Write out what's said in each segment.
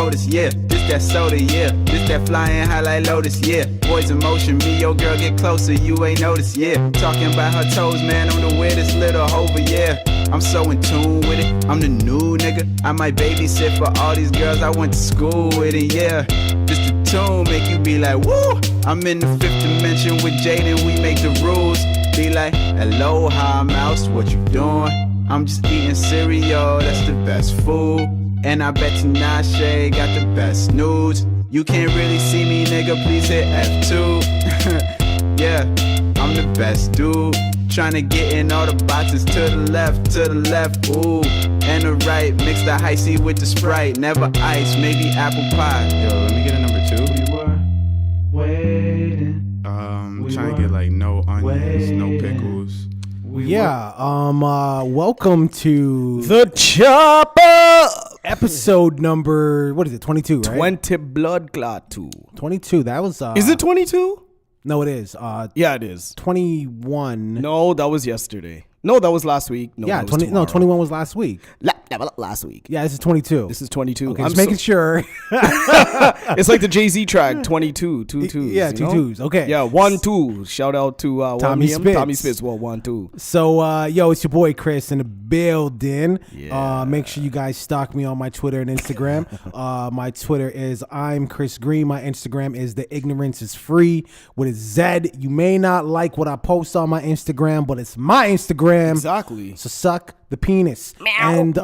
POTUS, yeah. This that soda, yeah. This that flying high like Lotus, yeah. Boys in motion, me, your girl get closer, you ain't noticed, yeah. Talking about her toes, man, I'm the weirdest little hover, yeah. I'm so in tune with it, I'm the new nigga. I might babysit for all these girls I went to school with, it, yeah. Just the tune make you be like, woo. I'm in the fifth dimension with Jaden, we make the rules. Be like, aloha mouse, what you doing? I'm just eating cereal, that's the best food. And I bet Tinashe got the best nudes. You can't really see me, nigga, please hit F2. Yeah, I'm the best dude. Tryna get in all the boxes to the left, ooh. And the right, mix the icy with the Sprite. Never ice, maybe apple pie. Yo, let me get a number 2. We were waiting. Trying to get like no onions, no pickles. Welcome to The Chopper! Episode number, what is it, 22, right? 20 blood clot 2. 22, that was... Is it 22? No, it is. Yeah, it is. 21. No, that was yesterday. No, that was last week. No, Yeah, that was 21 was last week. Last week. Yeah, this is 22. This is 22. Okay, just making sure. It's like the Jay-Z track, 22. Two twos. Yeah, two twos. Okay. Yeah, 1, 2. Shout out to Tommy Spitz. Tommy Spitz. Well, 1, 2. So, it's your boy Chris in the building. Yeah. Make sure you guys stalk me on my Twitter and Instagram. My Twitter is I'm Chris Green. My Instagram is theignoranceizfree with a Z. You may not like what I post on my Instagram, but it's my Instagram. Exactly. So suck the penis. Meow. And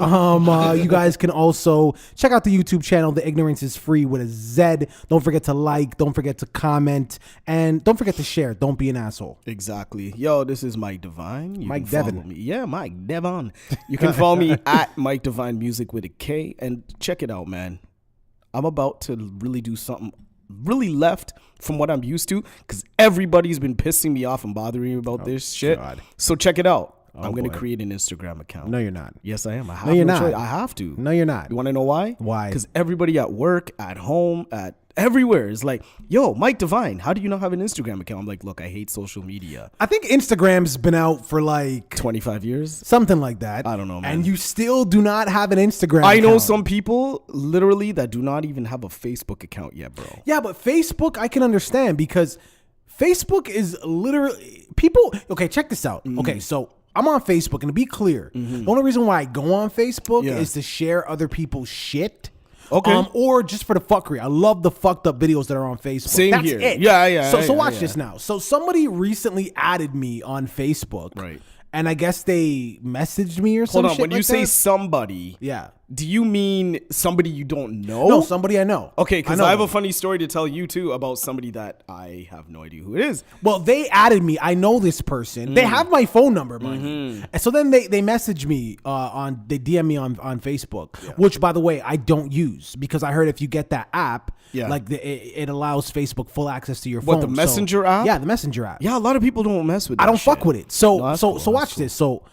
you guys can also check out the YouTube channel. The Ignorance is Free with a Z. Don't forget to like. Don't forget to comment. And don't forget to share. Don't be an asshole. Exactly. Yo, this is Mike Devine. You Mike can follow Devin. me. Yeah, Mike Devon. You can follow me at Mike Devine Music with a K. And check it out, man. I'm about to really do something really left from what I'm used to because everybody's been pissing me off and bothering me about this shit. God. So check it out. I'm going to create an Instagram account. No, you're not. Yes, I am. I have no, you're not. Choice. I have to. No, you're not. You want to know why? Why? Because everybody at work, at home, at everywhere is like, yo, Mike Devine, how do you not have an Instagram account? I'm like, look, I hate social media. I think Instagram's been out for like 25 years. Something like that. I don't know, man. And you still do not have an Instagram I know account. some people literally that do not even have a Facebook account yet, bro. Yeah, but Facebook I can understand because Facebook is literally people. Okay, check this out. Okay, so I'm on Facebook, and to be clear, the only reason why I go on Facebook is to share other people's shit. Okay. Or just for the fuckery. I love the fucked up videos that are on Facebook. Same That's here. it. Yeah. So watch this now. So somebody recently added me on Facebook. Right. And I guess they messaged me or something. Hold on. When you say somebody, yeah, do you mean somebody you don't know? No, somebody I know. Okay, because I have a funny story to tell you too about somebody that I have no idea who it is. Well, they added me. I know this person. They have my phone number, mind you. And so then they message me they DM me on Facebook, which by the way I don't use because I heard if you get that app, it allows Facebook full access to your phone. What, the Messenger app? Yeah, the Messenger app. Yeah, a lot of people don't mess with that. I don't fuck shit. with it. So watch this. So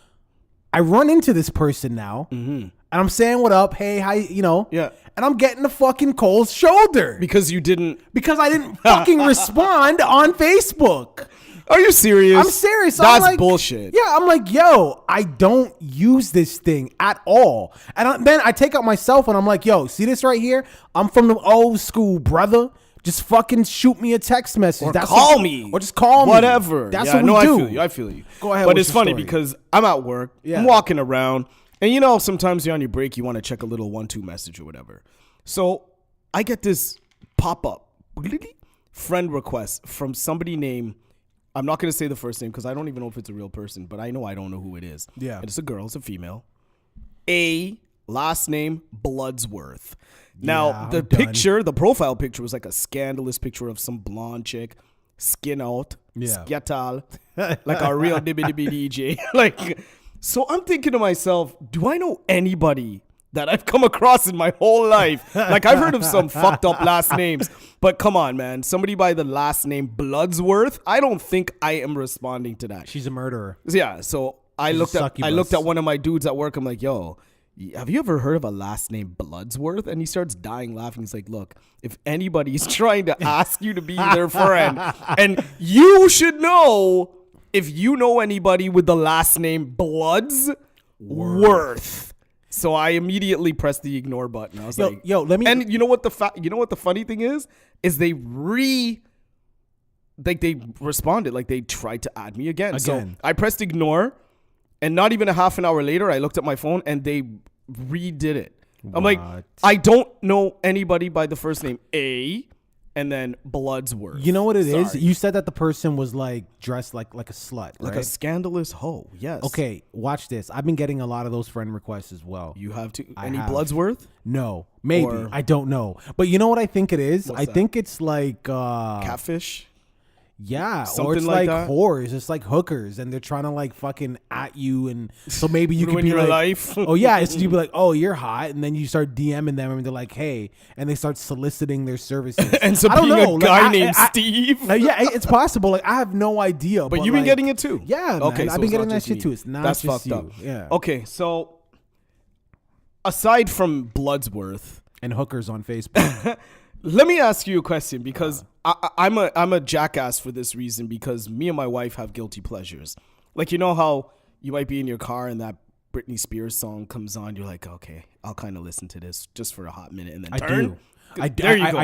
I run into this person now. And I'm saying what up, hey, how Yeah. And I'm getting the fucking cold shoulder. Because I didn't fucking respond on Facebook. Are you serious? I'm serious. That's I'm like, bullshit. Yeah, I'm like, yo, I don't use this thing at all. And then I take out my cell phone. I'm like, yo, see this right here? I'm from the old school, brother. Just fucking shoot me a text message. Or call me. Or just call me. Whatever. That's what we do. I feel you. Go ahead. But it's funny because I'm at work. Yeah. I'm walking around. And sometimes you're on your break, you want to check a little 1-2 message or whatever. So I get this pop-up friend request from somebody named, I'm not going to say the first name because I don't even know if it's a real person, but I know I don't know who it is. Yeah. And it's a girl, it's a female. Last name, Bloodsworth. Now, the profile picture was like a scandalous picture of some blonde chick, skin out, skyatal, like a real dibby DJ. So I'm thinking to myself, do I know anybody that I've come across in my whole life? Like, I've heard of some fucked up last names, but come on, man. Somebody by the last name Bloodsworth, I don't think I am responding to that. She's a murderer. Yeah, so I looked at one of my dudes at work. I'm like, yo, have you ever heard of a last name Bloodsworth? And he starts dying laughing. He's like, look, if anybody's trying to ask you to be their friend, and you should know, if you know anybody with the last name Bloodsworth, So I immediately pressed the ignore button. I was let me. And you know what the funny thing is they responded, like they tried to add me again. So I pressed ignore, and not even a half an hour later, I looked at my phone and they redid it. What? I'm like, I don't know anybody by the first name A, and then Bloodsworth. You know what it is? You said that the person was like dressed like a slut, like right? a scandalous hoe. Yes. Okay, watch this. I've been getting a lot of those friend requests as well. You have to. Any Bloodsworth? No, maybe. I don't know. But you know what I think it is? I think it's like catfish. Yeah, something or it's like that. whores. It's like hookers, and they're trying to like fucking at you, and so maybe you could Ruin be your like, life. oh yeah, it's you'd be like, oh you're hot, and then you start DMing them, and they're like, hey, and they start soliciting their services. And so being a guy named Steve. Yeah, it's possible. Like I have no idea, but you've been getting it too. Yeah, okay, man, so I've been getting that shit too. It's not that's just fucked you. up. Yeah. Okay, so aside from Bloodsworth and hookers on Facebook. Let me ask you a question, because I'm a jackass for this reason, because me and my wife have guilty pleasures. Like, you know how you might be in your car and that Britney Spears song comes on, you're like, okay, I'll kind of listen to this just for a hot minute and then turn. I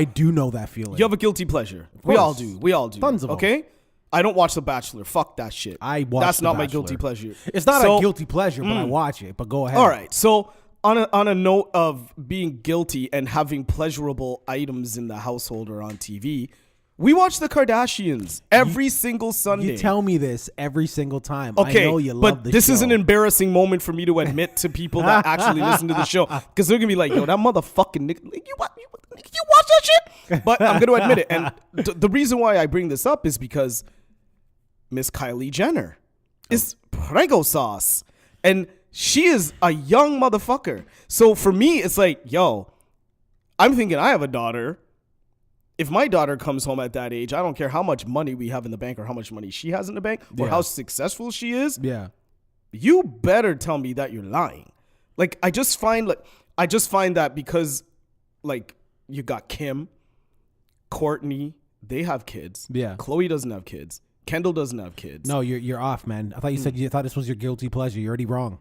do know that feeling. You have a guilty pleasure. We all do. Tons of them. Okay? I don't watch The Bachelor. Fuck that shit. That's not my guilty pleasure. It's not a guilty pleasure, but I watch it. But go ahead. All right. So on a note of being guilty and having pleasurable items in the household or on TV, we watch the Kardashians every single Sunday. You tell me this every single time. Okay, I know you love but this show. is an embarrassing moment for me to admit to people that actually listen to the show, because they're gonna be like, "Yo, that motherfucking Nick, you watch that shit?" But I'm gonna admit it, and the reason why I bring this up is because Miss Kylie Jenner is prego sauce, and she is a young motherfucker. So for me, it's like, yo, I'm thinking I have a daughter. If my daughter comes home at that age, I don't care how much money we have in the bank or how much money she has in the bank or how successful she is. Yeah. You better tell me that you're lying. Like, I just find that because, like, you got Kim, Courtney, they have kids. Yeah. Khloe doesn't have kids. Kendall doesn't have kids. No, you're off, man. I thought you said you thought this was your guilty pleasure. You're already wrong.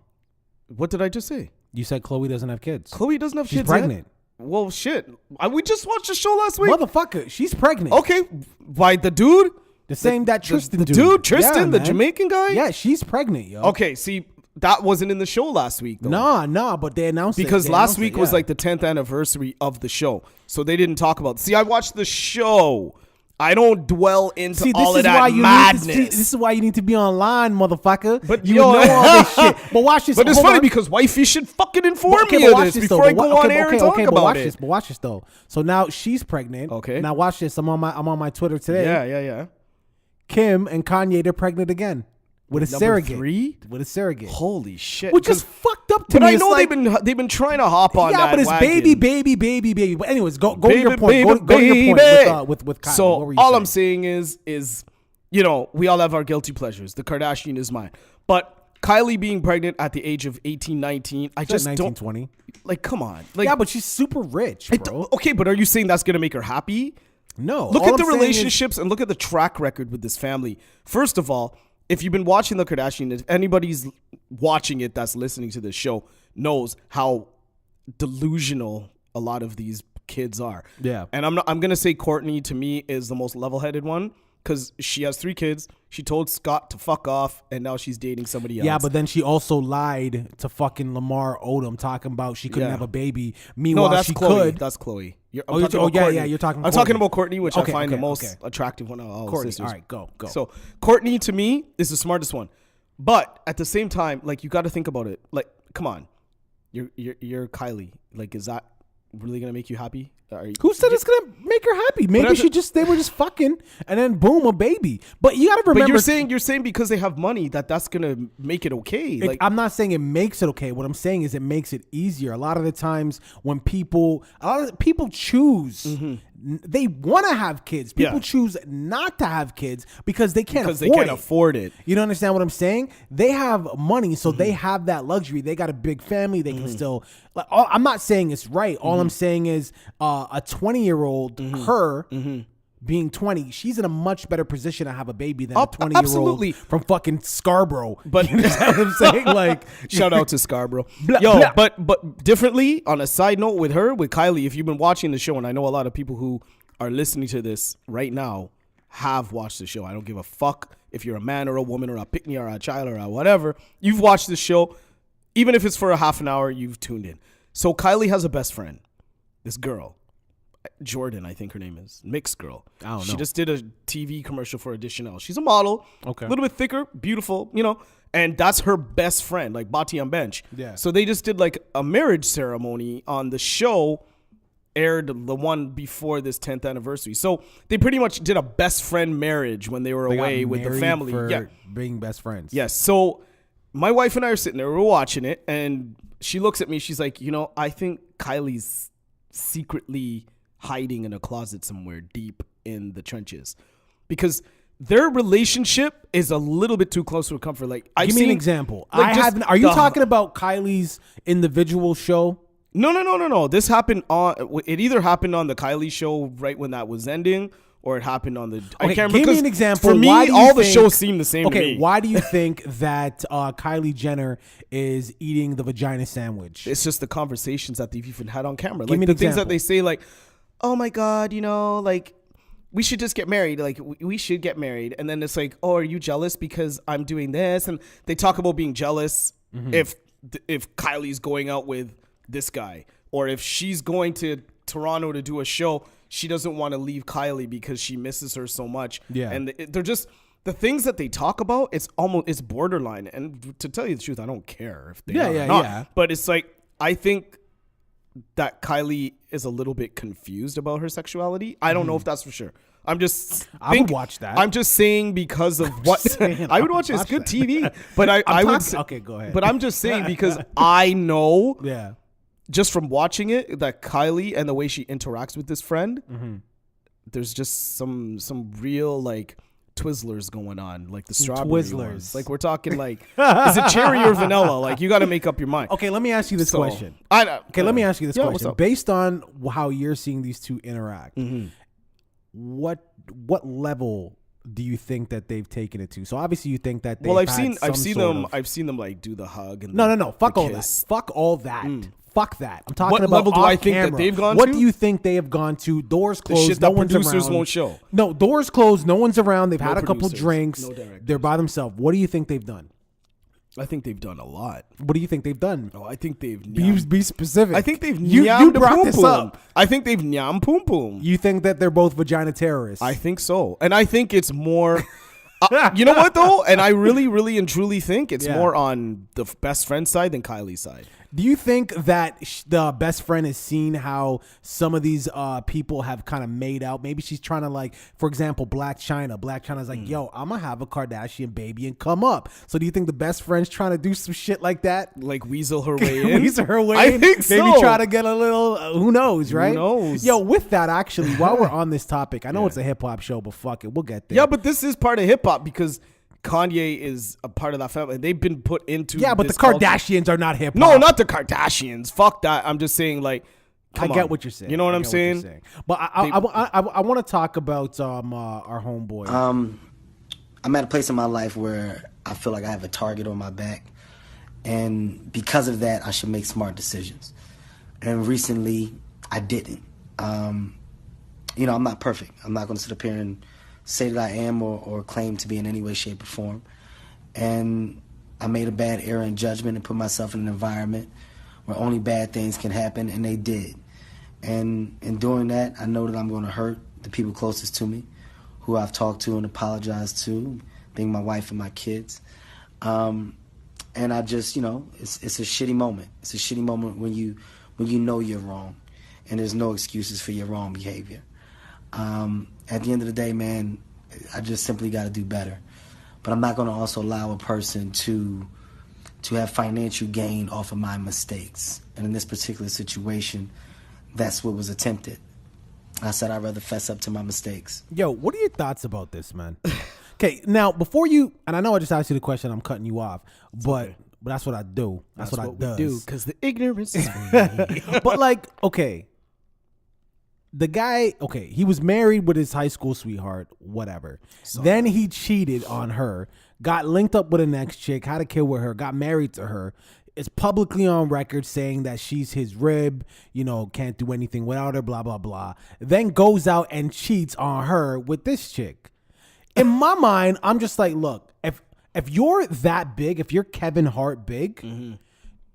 What did I just say? You said Khloe doesn't have kids. Khloe doesn't have She's kids pregnant. yet? Well, shit. We just watched the show last week. Motherfucker, she's pregnant. Okay, by the dude? The same that Tristan dude. Dude, Tristan, Yeah, the Jamaican guy? Yeah, she's pregnant, yo. Okay, see, that wasn't in the show last week, though. Nah, but they announced it. Because They last announced week it, was yeah. like the 10th anniversary of the show. So they didn't talk about it. See, I watched the show. I don't dwell into all of that madness. This is why you need to be online, motherfucker. But you yo, know all this shit. But watch this. But it's Hold funny on. because wifey should fucking inform me but of watch this though. before I go on air and talk but about watch it. this. But watch this though. So now she's pregnant. Okay. Now watch this. I'm on my Twitter today. Yeah. Kim and Kanye, they're pregnant again with a Number surrogate. 3? With a surrogate. Holy shit! Which is fucked up to But me. I It's know like, they've been trying to hop on that. yeah, but it's wagon. baby. But anyways, go to Baby, your point. Go to your point with Kanye. So What were you all saying? I'm saying is, you know, we all have our guilty pleasures. The Kardashian is mine. But Kylie being pregnant at the age of 18, 19, I just 19, don't. 20. Like, come on. Like, Yeah, but she's super rich, bro. okay, but are you saying that's going to make her happy? No. Look all at the I'm saying relationships and look at the track record with this family. First of all, if you've been watching the Kardashians, if anybody's watching it that's listening to this show knows how delusional a lot of these kids are. Yeah. And I'm going to say Courtney to me is the most level-headed one because she has 3 kids. She told Scott to fuck off and now she's dating somebody else. Yeah, but then she also lied to fucking Lamar Odom talking about she couldn't Yeah. have a baby. Meanwhile, No, that's she Chloe. could. That's Chloe. You're talking about Courtney, which I find the most attractive one of all Courtney. sisters. All right, go. So Courtney to me is the smartest one, but at the same time, like you got to think about it. Like, come on, you're Kylie. Like, is that really gonna make you happy? Who said it's gonna make her happy? Maybe they were just fucking, and then boom, a baby. But you gotta remember. But you're saying because they have money that's gonna make it okay. Like, I'm not saying it makes it okay. What I'm saying is it makes it easier. A lot of the times when people choose, they want to have kids. People choose not to have kids because they can't afford it. You don't understand what I'm saying? They have money, so they have that luxury. They got a big family. They can still. I'm not saying it's right. All I'm saying is a 20-year-old her being 20, she's in a much better position to have a baby than a 20-year-old absolutely. from fucking Scarborough. But you know what I'm saying? Like, shout out to Scarborough. Blah, Yo, blah. but differently, on a side note with Kylie, if you've been watching the show, and I know a lot of people who are listening to this right now have watched the show. I don't give a fuck if you're a man or a woman or a pickney or a child or a whatever. You've watched the show. Even if it's for a half an hour, you've tuned in. So Kylie has a best friend, this girl. Jordan, I think her name is. Mixed girl. I don't know. She just did a TV commercial for Additional. She's a model. Okay. A little bit thicker, beautiful, you know. And that's her best friend, like Bati on Bench. Yeah. So they just did like a marriage ceremony on the show, aired the one before this 10th anniversary. So they pretty much did a best friend marriage when they were away with the family. For being best friends. Yes. So my wife and I are sitting there, we're watching it, and she looks at me, she's like, you know, I think Kylie's secretly hiding in a closet somewhere deep in the trenches, because their relationship is a little bit too close for comfort. Like, Give me an example. Are you talking about Kylie's individual show? No. This happened it either happened on the Kylie show right when that was ending, or it happened on the. I can't remember. Give me an example. For me, all the shows seem the same. Okay, to me. why do you think that Kylie Jenner is eating the vagina sandwich? It's just the conversations that they've even had on camera. Give Like me the an things example. that they say, like, oh my God, you know, like, we should just get married. Like, we should get married. And then it's like, oh, are you jealous because I'm doing this? And they talk about being jealous if Kylie's going out with this guy, or if she's going to Toronto to do a show, she doesn't want to leave Kylie because she misses her so much. Yeah. And they're just, the things that they talk about, it's borderline. And to tell you the truth, I don't care if they are or not. Yeah. But it's like, I think that Kylie is a little bit confused about her sexuality. I don't know if that's for sure. I would watch that. I'm just saying because of what I would watch it. It's good TV, but I would. Okay, go ahead. But I'm just saying because I know, yeah, just from watching it, that Kylie and the way she interacts with this friend, there's just some real like Twizzlers going on, like the strawberry Twizzlers. ones. Like we're talking like, is it cherry or vanilla? Like you got to make up your mind. Okay, let me ask you this question. Let me ask you this what's question. up? Based on how you're seeing these two interact, what level do you think that they've taken it to? So obviously you think that I've seen them like do the hug and no. Fuck the all kiss. that. Fuck all that. Fuck that. I'm talking What about level do I think that camera. they've gone What to? do you think they have gone to? Doors The closed. shit No that one's producers around. won't show. No, doors closed. No one's around. They've had a couple producers, drinks. no directors. They're by themselves. What do you think they've done? I think they've done a lot. What do you think they've done? Oh, I think they've Be specific. I think they've you brought poom this poom. up. I think they've nyam poom poom. You think that they're both vagina terrorists? I think so. And I think it's more you know what though? And I really, really and truly think it's more on the best friend side than Kylie's side. Do you think that the best friend has seen how some of these people have kind of made out? Maybe she's trying to, like, for example, Black China. Black China's like, yo, I'm going to have a Kardashian baby and come up. So do you think the best friend's trying to do some shit like that? Like weasel her way in? Weasel her way I in? think so. Maybe try to get a little, who knows, right? Who knows? Yo, with that, actually, while we're on this topic, I know it's a hip-hop show, but fuck it, we'll get there. Yeah, but this is part of hip hop because Kanye is a part of that family. They've been put into but the this culture. Kardashians are not hip-hop. No, not the Kardashians. Fuck that. I'm just saying, like, I get what you're saying. You know what I'm get saying? you're saying. But I want to talk about our homeboy. I'm at a place in my life where I feel like I have a target on my back, and because of that, I should make smart decisions. And recently, I didn't. I'm not perfect. I'm not going to sit up here and say that I am or claim to be in any way, shape, or form. And I made a bad error in judgment and put myself in an environment where only bad things can happen, and they did. And in doing that, I know that I'm going to hurt the people closest to me, who I've talked to and apologized to, being my wife and my kids. And I just, it's a shitty moment. It's a shitty moment when you know you're wrong, and there's no excuses for your wrong behavior. At the end of the day, man, I just simply got to do better. But I'm not going to also allow a person to have financial gain off of my mistakes. And in this particular situation, that's what was attempted. I said I'd rather fess up to my mistakes. Yo, what are your thoughts about this, man? Okay, now before you, and I know I just asked you the question, I'm cutting you off, but that's what I do. That's what I do. Because the ignorance is free. But like, okay, the guy, okay, he was married with his high school sweetheart, whatever. Then he cheated on her, got linked up with a next chick, had a kid with her, got married to her. Is publicly on record saying that she's his rib, can't do anything without her, blah, blah, blah. Then goes out and cheats on her with this chick. In my mind, I'm just like, look, if you're that big, if you're Kevin Hart big,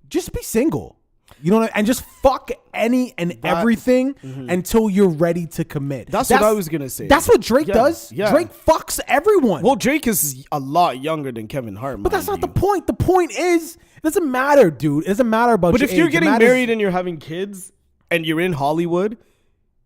just be single. You know what I mean? And just fuck any and everything until you're ready to commit. That's what I was going to say. That's what Drake does. Yeah. Drake fucks everyone. Well, Drake is a lot younger than Kevin Hart. But that's not the point. The point is, it doesn't matter, dude. It doesn't matter about But your if you're age. getting married and you're having kids and you're in Hollywood,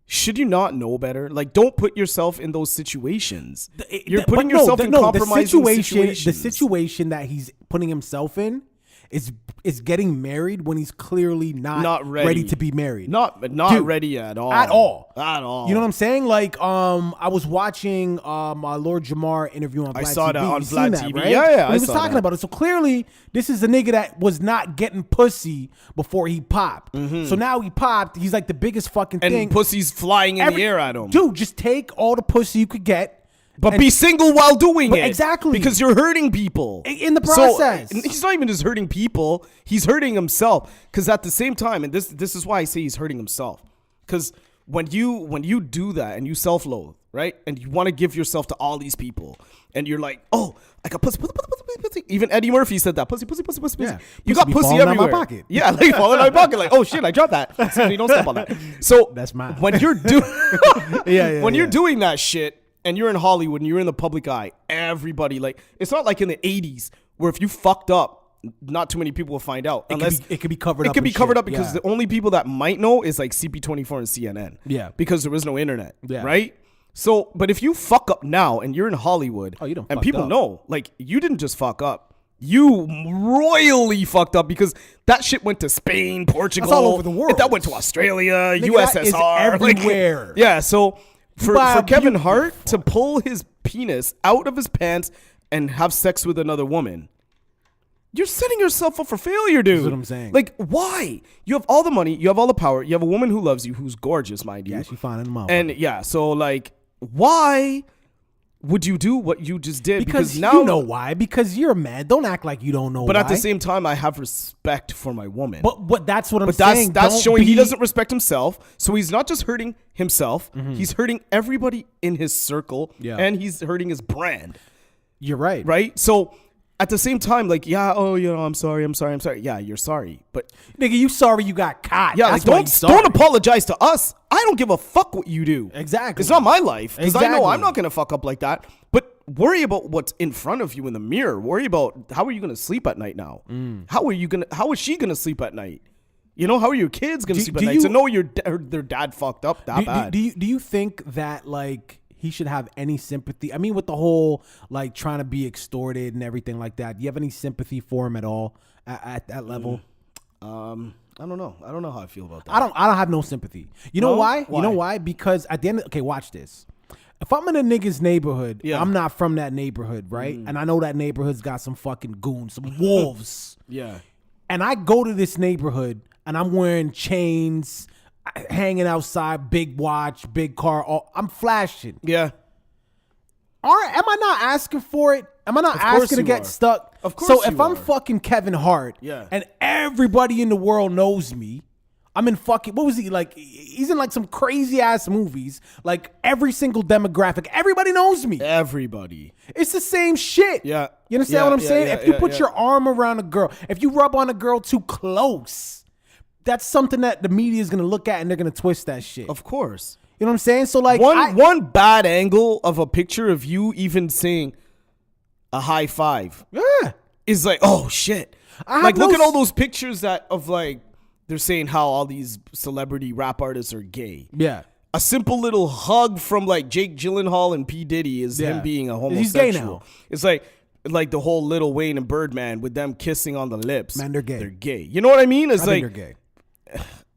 should you not know better? Like, don't put yourself in those situations. You're putting yourself in compromising situations. The situation that he's putting himself in is getting married when he's clearly not ready to be married. Not Dude, ready at all. At all. At all. You know what I'm saying? Like, I was watching Lord Jamar interview on Vlad TV. I saw that on Vlad TV. Right? Yeah, he was talking about it. So clearly, this is a nigga that was not getting pussy before he popped. So now he popped. He's like the biggest fucking thing. And pussy's flying in the air at him. Dude, just take all the pussy you could get. But be single while doing it. Exactly. Because you're hurting people. In the process. So, he's not even just hurting people. He's hurting himself. Because at the same time, and this is why I say he's hurting himself. Because when you do that and you self-loathe, right? And you want to give yourself to all these people. And you're like, oh, I got pussy. Even Eddie Murphy said that. Pussy. Yeah. You got pussy everywhere. Out my pocket. Yeah, like falling out of my pocket. Like, oh shit, I dropped that. Excuse me, don't step on that. So that's mine. When you're doing you're doing that shit, and you're in Hollywood and you're in the public eye, everybody, like, it's not like in the 80s where if you fucked up, not too many people will find out. It could be covered up. It could be covered up because the only people that might know is like CP24 and CNN. Yeah. Because there was no internet. Yeah. Right? So, but if you fuck up now and you're in Hollywood and people know, like, you didn't just fuck up. You royally fucked up because that shit went to Spain, Portugal. That's all over the world. That went to Australia, Nigga, USSR. that is everywhere. Like, yeah, so for Kevin Hart to pull his penis out of his pants and have sex with another woman, you're setting yourself up for failure, dude. That's what I'm saying. Like, why? You have all the money, you have all the power, you have a woman who loves you, who's gorgeous, mind you. Yeah, she's fine in the mouth. And yeah, so like, why would you do what you just did? Because now you know why. Because you're a man. Don't act like you don't know why. But at the same time, I have respect for my woman. But that's what I'm saying. That's showing he doesn't respect himself. So he's not just hurting himself. He's hurting everybody in his circle. Yeah. And he's hurting his brand. You're right. Right? So at the same time, like, yeah, I'm sorry. Yeah, you're sorry. But nigga, you sorry you got caught. yeah, like, don't apologize to us. I don't give a fuck what you do. Exactly. It's not my life. Because I know Exactly. I'm not going to fuck up like that. But worry about what's in front of you in the mirror. Worry about how are you going to sleep at night now? How is she going to sleep at night? You know, how are your kids going to sleep at night? To know their dad fucked up that bad. Do you think that, like, he should have any sympathy? I mean, with the whole, like, trying to be extorted and everything like that, do you have any sympathy for him at all at that level? I don't know. I don't know how I feel about that. I don't have no sympathy. You know why? Why? You know why? Because at the end okay, watch this. If I'm in a nigga's neighborhood, I'm not from that neighborhood, right? And I know that neighborhood's got some fucking goons, some wolves. Yeah. And I go to this neighborhood and I'm wearing chains, hanging outside, big watch, big car. I'm flashing. Yeah. Am I not asking for it? Am I not asking to get stuck? Of course So if you I'm are. fucking Kevin Hart and everybody in the world knows me, I'm in fucking, what was he like? He's in like some crazy ass movies. Like every single demographic, everybody knows me. Everybody. It's the same shit. Yeah. You understand what I'm saying? yeah, if you put your arm around a girl, if you rub on a girl too close, that's something that the media is going to look at and they're going to twist that shit. Of course. You know what I'm saying? So like one bad angle of a picture of you even saying a high five is like, oh shit. Like look at all those pictures of like, they're saying how all these celebrity rap artists are gay. Yeah. A simple little hug from like Jake Gyllenhaal and P. Diddy is him being a homosexual. He's gay now. It's like the whole Lil Wayne and Birdman with them kissing on the lips. Man, they're gay. They're gay. You know what I mean? It's I think they're gay.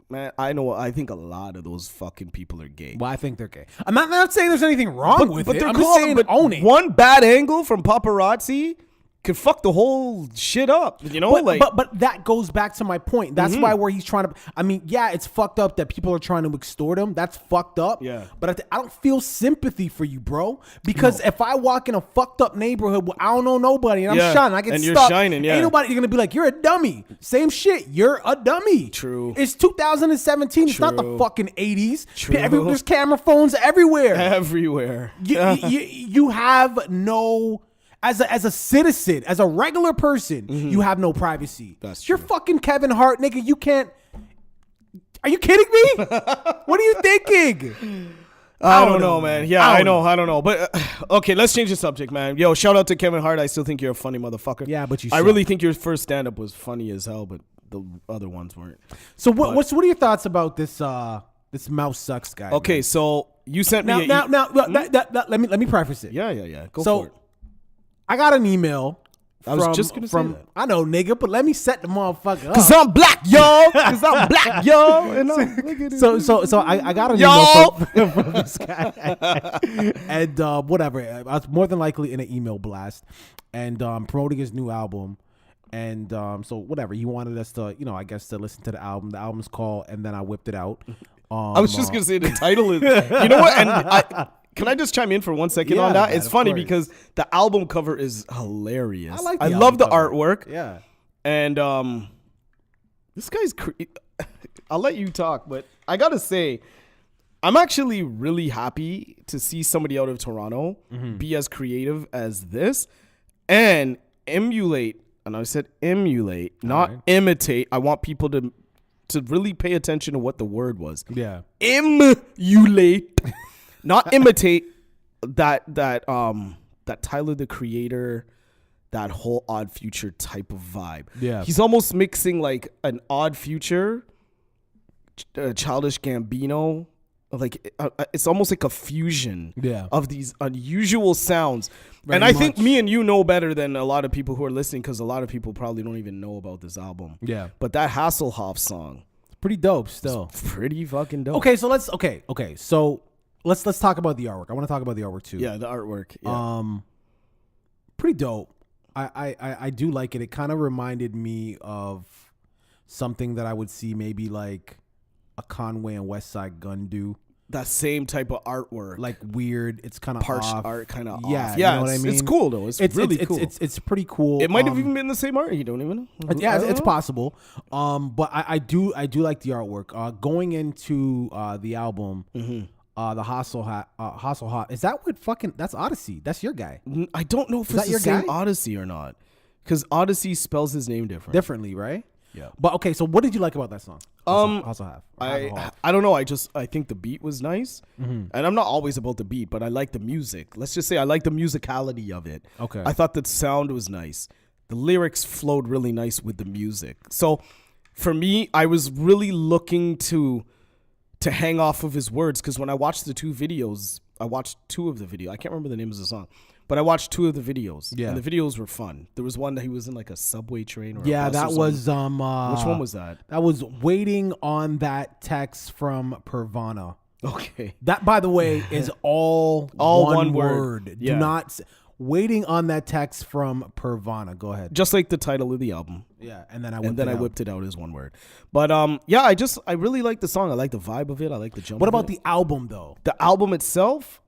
Man, I think a lot of those fucking people are gay. Well, I think they're gay. I'm not saying there's anything wrong with it. They're I'm just saying own it. One bad angle from paparazzi could fuck the whole shit up, you know? But that goes back to my point. That's why where he's trying to. I mean, yeah, it's fucked up that people are trying to extort him. That's fucked up. Yeah. But I don't feel sympathy for you, bro. Because if I walk in a fucked up neighborhood where I don't know nobody and I'm shining, I get and stuck. you're shining, yeah. Ain't nobody. You're gonna be like, you're a dummy. Same shit. You're a dummy. True. It's 2017. It's not the True. fucking 80s. True. There's camera phones everywhere. Everywhere. You have no. As a citizen, as a regular person, you have no privacy. That's You're true. fucking Kevin Hart, nigga. You can't. Are you kidding me? What are you thinking? I don't know, man. Yeah, I don't know. But okay, let's change the subject, man. Yo, shout out to Kevin Hart. I still think you're a funny motherfucker. Yeah, but you I suck. really think your first stand-up was funny as hell, but the other ones weren't. So what are your thoughts about this this mouse sucks guy? Okay, man? so you sent me Now let me preface it. Yeah. Go for it. I got an email. I was just gonna say that. I know, nigga, but let me set the motherfucker up. Cause I'm black, yo. Cause I'm black, yo. And So I got an email from this guy, and whatever. I was more than likely in an email blast, and promoting his new album, and so whatever. He wanted us to, I guess, to listen to the album. The album's called, and then I whipped it out. I was just gonna say the title is. You know what? And can I just chime in for 1 second on that? Man, It's funny course. because the album cover is hilarious. I love the cover. artwork. Yeah. And this guy's. I'll let you talk, but I gotta say, I'm actually really happy to see somebody out of Toronto be as creative as this and emulate. And I said emulate, not imitate. I want people to really pay attention to what the word was. Yeah. Emulate. Not imitate that Tyler the Creator, that whole Odd Future type of vibe. Yeah. He's almost mixing like an Odd Future, Childish Gambino. Like it's almost like a fusion of these unusual sounds. And I think me and you know better than a lot of people who are listening, because a lot of people probably don't even know about this album. Yeah. But that Hasselhoff song, Pretty dope still. pretty fucking dope. Okay, so let's talk about the artwork. I want to talk about the artwork too. Yeah, the artwork. Yeah. Pretty dope. I do like it. It kind of reminded me of something that I would see maybe like a Conway and West Side Gun do. That same type of artwork. Like weird. It's kind of Parched off. art, kind of Yeah, off. you know what I mean? It's cool though. It's really cool. It's pretty cool. It might have even been the same art. You don't even know. Yeah, it's possible. But I do like the artwork. Going into the album, the Hasselhoff. Is that what fucking? That's Odyssey. That's your guy. I don't know if Is it's that the your same guy? Odyssey or not, because Odyssey spells his name Differently, right? Yeah. But okay, so what did you like about that song? Hasselhoff. I don't know. I think the beat was nice, and I'm not always about the beat, but I like the music. Let's just say I like the musicality of it. Okay. I thought the sound was nice. The lyrics flowed really nice with the music. So for me, I was really looking to hang off of his words, because when I watched the two videos, I watched two of the videos. I can't remember the names of the song, but I watched two of the videos. Yeah. And the videos were fun. There was one that he was in like a subway train or a Yeah, bus that or was something. Which one was that? That was Waiting on That Text from Pervana. Okay. That, by the way, is all one word. Yeah. Do not Waiting on That Text from Pervana. Go ahead. Just like the title of the album. Yeah, and then I whipped it out as one word. But yeah, I really like the song. I like the vibe of it. I like the jump. What of about it. the album though? The album itself?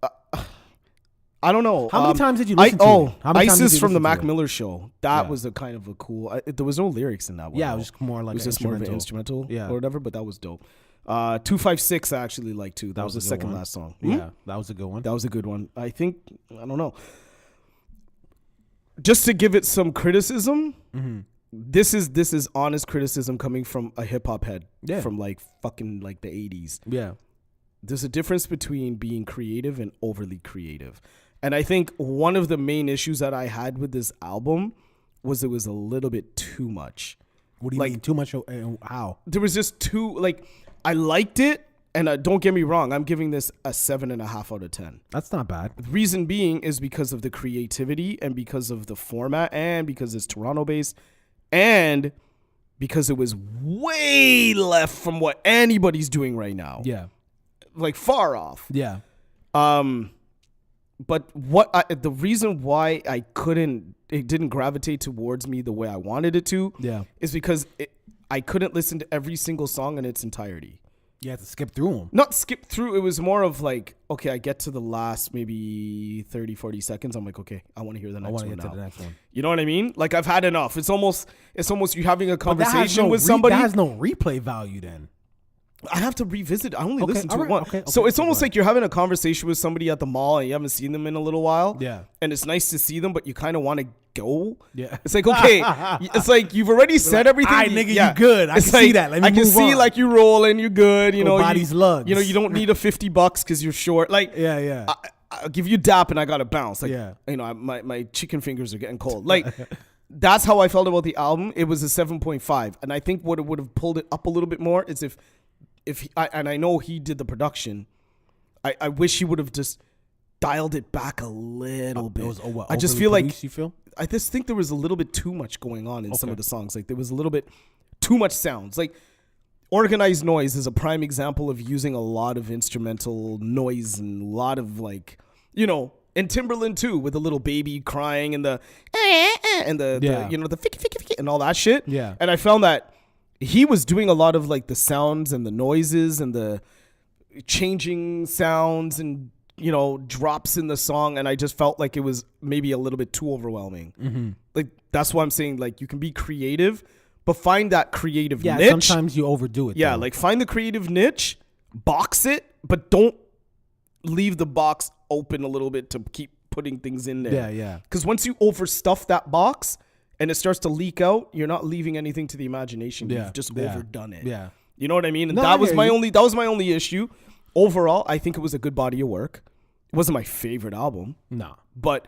I don't know. How many times did you listen to it? How many times did Isis you from the listen to Mac it? Miller Show. That was a kind of a cool. There was no lyrics in that one. Yeah, it though. was just more like it was just more of an instrumental, Yeah. or whatever. But that was dope. 256 I actually liked too. That was the a good second one. last song. Yeah, that was a good one. That was a good one. I think, I don't know. Just to give it some criticism, this is honest criticism coming from a hip hop head from like fucking like the 80s. Yeah. There's a difference between being creative and overly creative. And I think one of the main issues that I had with this album was it was a little bit too much. What do you mean too much? How? There was just too, like, I liked it. And don't get me wrong, I'm giving this a 7.5 out of 10. That's not bad. The reason being is because of the creativity and because of the format and because it's Toronto based and because it was way left from what anybody's doing right now. Yeah. Like far off. Yeah. But the reason why it didn't gravitate towards me the way I wanted it to, is because I couldn't listen to every single song in its entirety. You had to skip through them. Not skip through. It was more of like, okay, I get to the last maybe 30, 40 seconds. I'm like, okay, I want to hear the next one now. I want to get to the next one. You know what I mean? Like, I've had enough. It's almost you having a conversation with somebody. That has no replay value then. I have to revisit. I only listened to it once. So it's almost like you're having a conversation with somebody at the mall and you haven't seen them in a little while. Yeah. And it's nice to see them, but you kind of want to go. Yeah. It's like, okay. It's like you've already said everything. All right, nigga, you good. I can see that. Let me move on. I can see like you rolling, you're good. You know, body's lugs. You know, you don't need a $50 because you're short. Like, yeah. I'll give you dap and I got to bounce. Like, you know, my chicken fingers are getting cold. Like, that's how I felt about the album. It was a 7.5. And I think what it would have pulled it up a little bit more is if and I know he did the production, I wish he would have just dialed it back a little bit. I just feel like, you feel? I just think there was a little bit too much going on in some of the songs. Like, there was a little bit too much sounds. Like, Organized Noise is a prime example of using a lot of instrumental noise and a lot of, like, you know, and Timberland too, with the little baby crying and the you know, the ficky and all that shit. Yeah. And I found that he was doing a lot of like the sounds and the noises and the changing sounds and, you know, drops in the song. And I just felt like it was maybe a little bit too overwhelming. Mm-hmm. Like, that's why I'm saying, like, you can be creative, but find that creative niche. Yeah, sometimes you overdo it. Yeah, though. like find the creative niche, box it, but don't leave the box open a little bit to keep putting things in there. Yeah. Because once you overstuff that box, and it starts to leak out, you're not leaving anything to the imagination. You've just overdone it. Yeah. You know what I mean? And that was my only issue. Overall, I think it was a good body of work. It wasn't my favorite album. No. But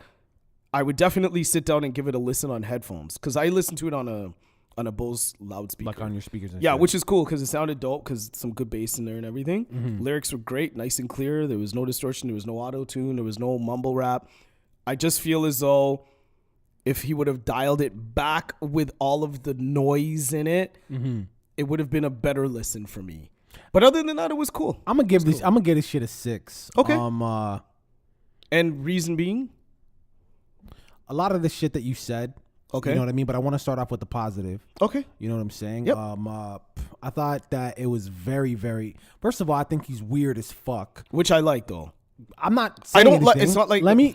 I would definitely sit down and give it a listen on headphones. Because I listened to it on a Bose loudspeaker. Like on your speakers and shit. shit. Which is cool because it sounded dope because some good bass in there and everything. Mm-hmm. Lyrics were great, nice and clear. There was no distortion. There was no auto-tune. There was no mumble rap. I just feel as though if he would have dialed it back with all of the noise in it, it would have been a better listen for me. But other than that, it was cool. I'm gonna give this shit a 6. Okay. And reason being, a lot of the shit that you said. Okay. You know what I mean? But I want to start off with the positive. Okay. You know what I'm saying? Yep. I thought that it was very, very. First of all, I think he's weird as fuck. Which I like though. I'm not saying anything. It's not like let me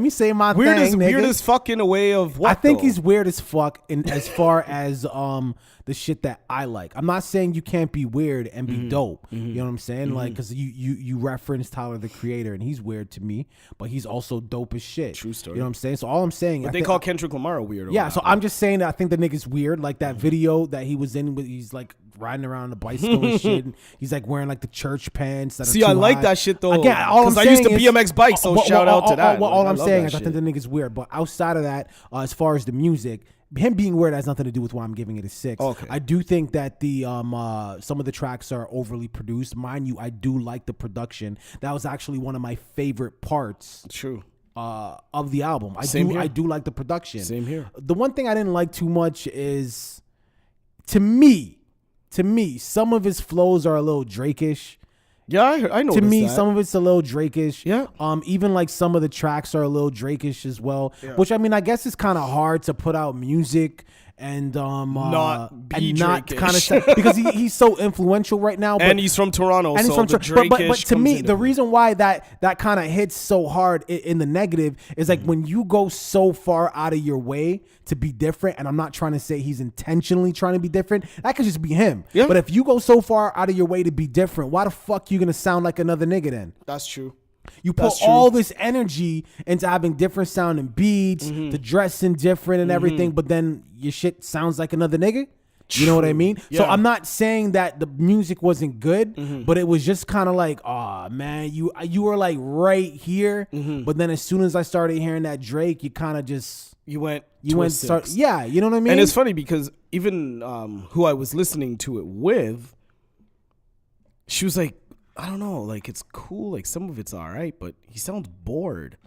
say my weird thing. Weird as fuck in a way of what? I think though? He's weird as fuck in as far as the shit that I like. I'm not saying you can't be weird and be dope. You know what I'm saying? Like, because you referenced Tyler the Creator and he's weird to me, but he's also dope as shit. True story. You know what I'm saying? So all I'm saying, but they call Kendrick Lamar a weirdo. Yeah. So I'm just saying that I think the nigga's weird. Like that video that he was in, with he's like riding around on a bicycle and shit. And he's like wearing like the church pants. That See, are I too like high. that shit though. Again, all I'm I saying used to BMX bike, so shout out to that. All I'm saying is shit. I think the nigga's weird. But outside of that, as far as the music, him being weird has nothing to do with why I'm giving it a 6. Okay. I do think that the some of the tracks are overly produced. Mind you, I do like the production. That was actually one of my favorite parts. True. Of the album. I do like the production. Same here. The one thing I didn't like too much is, to me, some of his flows are a little Drake-ish. Yeah, I know. To me, some of it's a little Drake-ish. Yeah. Even like some of the tracks are a little Drake-ish as well. Yeah. Which I mean, I guess it's kind of hard to put out music and not kind of because he's so influential right now. But, and he's from Toronto, and so the Drake-ish but to me, the reason why that kind of hits so hard in the negative is like when you go so far out of your way to be different, and I'm not trying to say he's intentionally trying to be different. That could just be him. Yeah. But if you go so far out of your way to be different, why the fuck you gonna sound like another nigga then? That's true. You put all this energy into having different sounding beats, to dressing different and everything, but then your shit sounds like another nigga. You know what I mean? Yeah. So I'm not saying that the music wasn't good, but it was just kind of like, oh man, you were like right here, but then as soon as I started hearing that Drake, you kind of just you went you know what I mean? And it's funny because even who I was listening to it with, she was like, I don't know, like it's cool, like some of it's all right, but he sounds bored.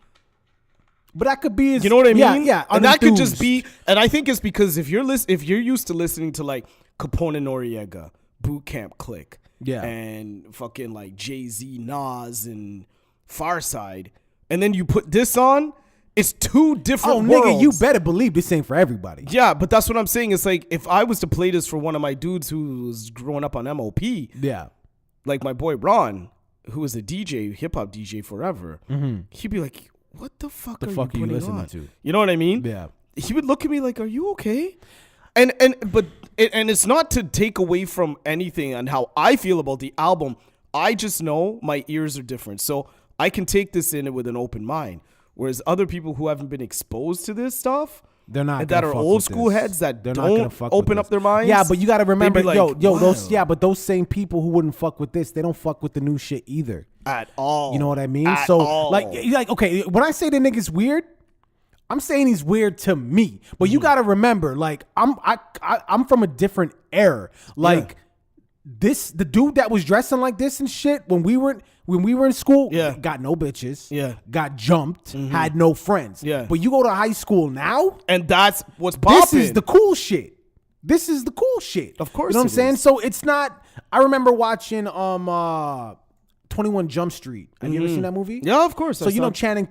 But that could be, you know what I mean? Yeah. And that could just be, and I think it's because if you're used to listening to like Capone and Noriega, Boot Camp Click, and fucking like Jay-Z, Nas, and Farside, and then you put this on, it's two different worlds. Nigga, you better believe this ain't for everybody. Yeah, but that's what I'm saying. It's like if I was to play this for one of my dudes who was growing up on MOP, like my boy Ron, who was a DJ, hip hop DJ forever, he'd be like, "What the fuck are you listening to?" You know what I mean? Yeah. He would look at me like, "Are you okay?" And it's not to take away from anything and how I feel about the album. I just know my ears are different, so I can take this in with an open mind. Whereas other people who haven't been exposed to this stuff, they're not that are old school heads that don't open up their minds. Yeah, but you got to remember, like, those same people who wouldn't fuck with this, they don't fuck with the new shit either at all. You know what I mean? At so all. like okay, when I say the nigga's weird, I'm saying he's weird to me. But you got to remember, like I'm from a different era. Like the dude that was dressing like this and shit when we were in school, got no bitches, got jumped, had no friends. Yeah. But you go to high school now, and that's what's popping. This is the cool shit. This is the cool shit. Of course, you know what I'm saying? So it's not. I remember watching 21 Jump Street. Have you ever seen that movie? Yeah, of course. So you know Channing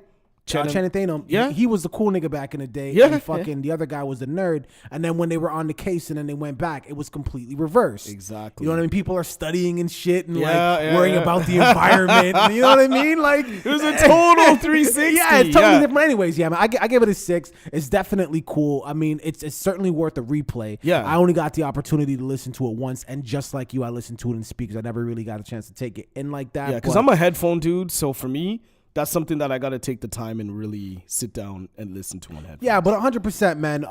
Tatum, he was the cool nigga back in the day. Yeah, and the other guy was the nerd. And then when they were on the case and then they went back, it was completely reversed. Exactly. You know what I mean? People are studying and shit and worrying about the environment. You know what I mean? Like it was a total 360. Yeah, it's totally different. Anyways, yeah, man, I give it a 6. It's definitely cool. I mean, it's certainly worth a replay. Yeah. I only got the opportunity to listen to it once, and just like you, I listened to it in speakers. I never really got a chance to take it in like that. Yeah, because I'm a headphone dude, so for me, that's something that I got to take the time and really sit down and listen to on headphones. Yeah, but 100%, man.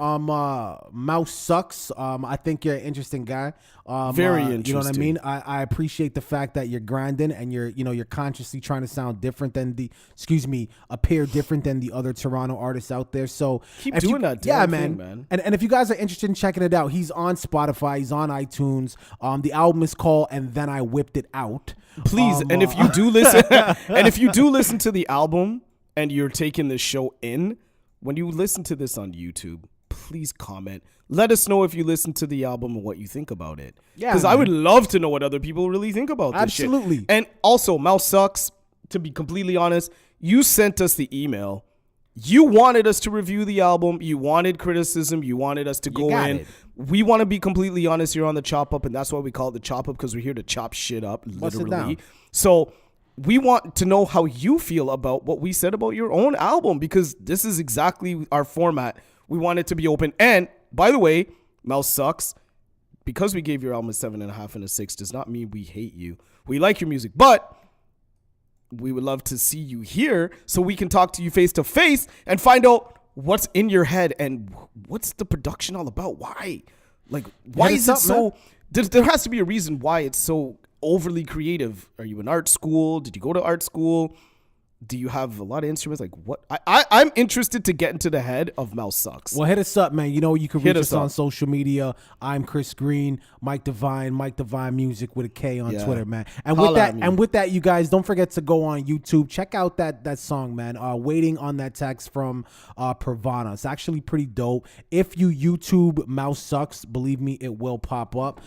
Mouse sucks. I think you're an interesting guy. Very interesting. You know what I mean? I appreciate the fact that you're grinding and you're consciously trying to sound different than appear different than the other Toronto artists out there. So keep doing that. Yeah, man. And if you guys are interested in checking it out, he's on Spotify. He's on iTunes. The album is called "And Then I Whipped It Out." Please, and if you do listen, to the album and you're taking this show in, when you listen to this on YouTube, please comment. Let us know if you listen to the album and what you think about it. Yeah, because I would love to know what other people really think about this shit. Absolutely. And also, Mouse Sucks, to be completely honest, you sent us the email. You wanted us to review the album. You wanted criticism. You wanted us to go in. We want to be completely honest here on the Chop Up, and that's why we call it the Chop Up, because we're here to chop shit up, literally. So we want to know how you feel about what we said about your own album, because this is exactly our format. We want it to be open. And by the way, Mouse Sucks, because we gave your album a 7.5 and a 6 does not mean we hate you. We like your music, but we would love to see you here so we can talk to you face to face and find out what's in your head and what's the production all about. Why? Like, why is it so? There has to be a reason why it's so overly creative. Are you in art school? Did you go to art school? Do you have a lot of instruments? Like what? I'm interested to get into the head of Mouse Sucks. Well, hit us up, man. You know, you can reach us on social media. I'm Chris Green, Mike Divine Music with a K on Twitter, man. And with that, you guys don't forget to go on YouTube. Check out that song, man. Waiting on That Text from Pravana. It's actually pretty dope. If you YouTube Mouse Sucks, believe me, it will pop up.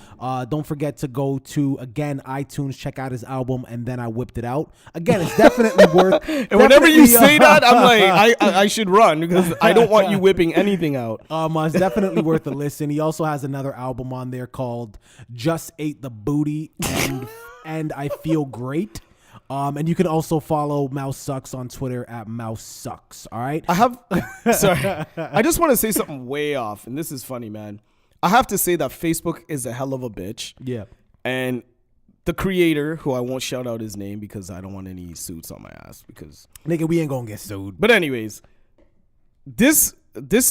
Don't forget to go to iTunes. Check out his album, And Then I Whipped It Out. Again, it's definitely worth. And whenever you say that, I'm like, I should run because I don't want you whipping anything out. It's definitely worth a listen. He also has another album on there called Just Ate the Booty and I Feel Great. And you can also follow Mouse Sucks on Twitter at Mouse Sucks. All right. Sorry. I just want to say something way off. And this is funny, man. I have to say that Facebook is a hell of a bitch. Yeah. And the creator, who I won't shout out his name because I don't want any suits on my ass because nigga, we ain't gonna get sued. But anyways, this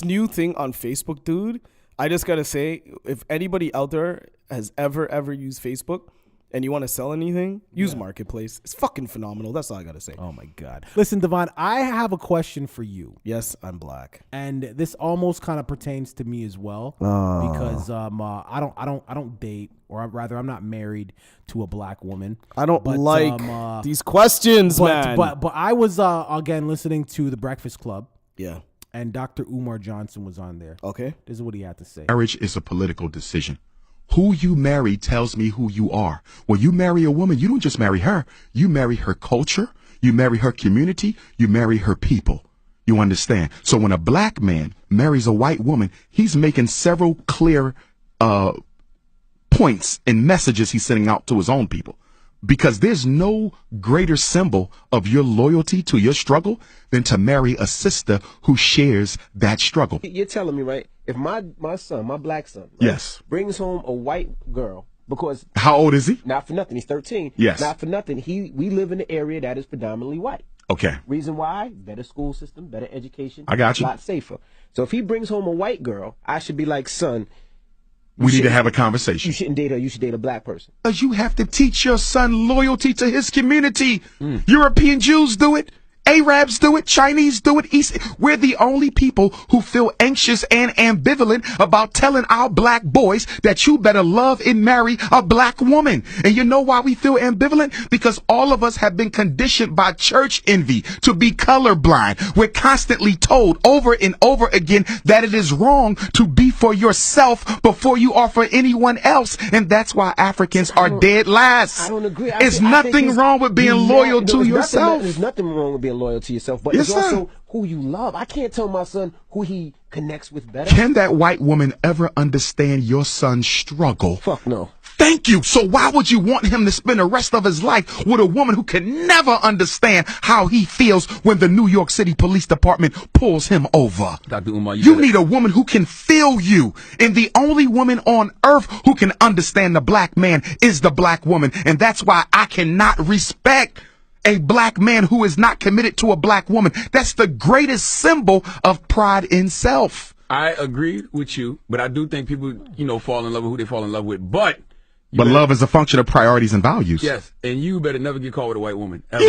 new thing on Facebook, dude, I just gotta say, if anybody out there has ever used Facebook and you want to sell anything, use Marketplace. It's fucking phenomenal. That's all I gotta say. Oh my God. Listen, Devon, I have a question for you. Yes, I'm black, and this almost kind of pertains to me as well because I don't date, or rather, I'm not married to a black woman. I don't like these questions, man. But I was again listening to The Breakfast Club. Yeah. And Dr. Umar Johnson was on there. Okay. This is what he had to say. Marriage is a political decision. Who you marry tells me who you are. When you marry a woman, you don't just marry her. You marry her culture. You marry her community. You marry her people. You understand? So when a black man marries a white woman, he's making several clear points and messages he's sending out to his own people. Because there's no greater symbol of your loyalty to your struggle than to marry a sister who shares that struggle. You're telling me, right? If my son, my black son, right, Yes, brings home a white girl, because how old is he? not for nothing, he's 13. Yes. Not for nothing, we live in an area that is predominantly white. Okay. Reason why? Better school system, better education. I got you. A lot safer. So if he brings home a white girl, I should be like, son, We need to have a you conversation. shouldn't date her. You should date a black person. Because you have to teach your son loyalty to his community. European Jews do it. Arabs do it. Chinese do it. We're the only people who feel anxious and ambivalent about telling our black boys that you better love and marry a black woman. And you know why we feel ambivalent? Because all of us have been conditioned by church envy to be colorblind. We're constantly told over and over again that it is wrong to be for yourself before you are for anyone else. And that's why Africans are dead last. I don't agree. There's nothing wrong with being loyal to yourself. There's nothing wrong with being loyal to yourself, but Yes, it's sir. also who you love. I can't tell my son who he connects with better. Can that white woman ever understand your son's struggle? Fuck no. Thank you. So why would you want him to spend the rest of his life with a woman who can never understand how he feels when the New York City Police Department pulls him over? Dr. Umar, You need a woman who can feel you. And the only woman on earth who can understand the black man is the black woman. And that's why I cannot respect a black man who is not committed to a black woman. That's the greatest symbol of pride in self. I agree with you, but I do think people, fall in love with who they fall in love with. But Love is a function of priorities and values. yes, and you better never get caught with a white woman. Ever.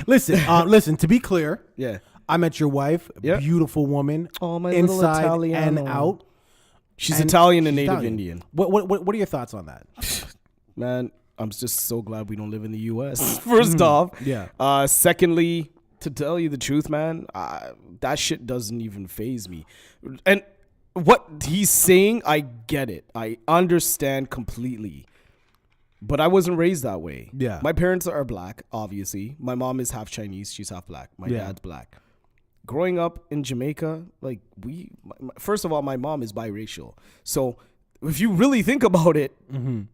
Listen. To be clear, Yeah. I met your wife, Yeah. beautiful woman, Oh, my little inside Italiano. and out. She's And Italian and she's native Italian. Indian. What are your thoughts on that? Man, I'm just so glad we don't live in the U.S. First off. Yeah. Secondly, to tell you the truth, man, that shit doesn't even faze me. And what he's saying, I get it. I understand completely. But I wasn't raised that way. Yeah. My parents are black, obviously. My mom is half Chinese. She's half black. My dad's black. Growing up in Jamaica, like first of all, my mom is biracial. So if you really think about it,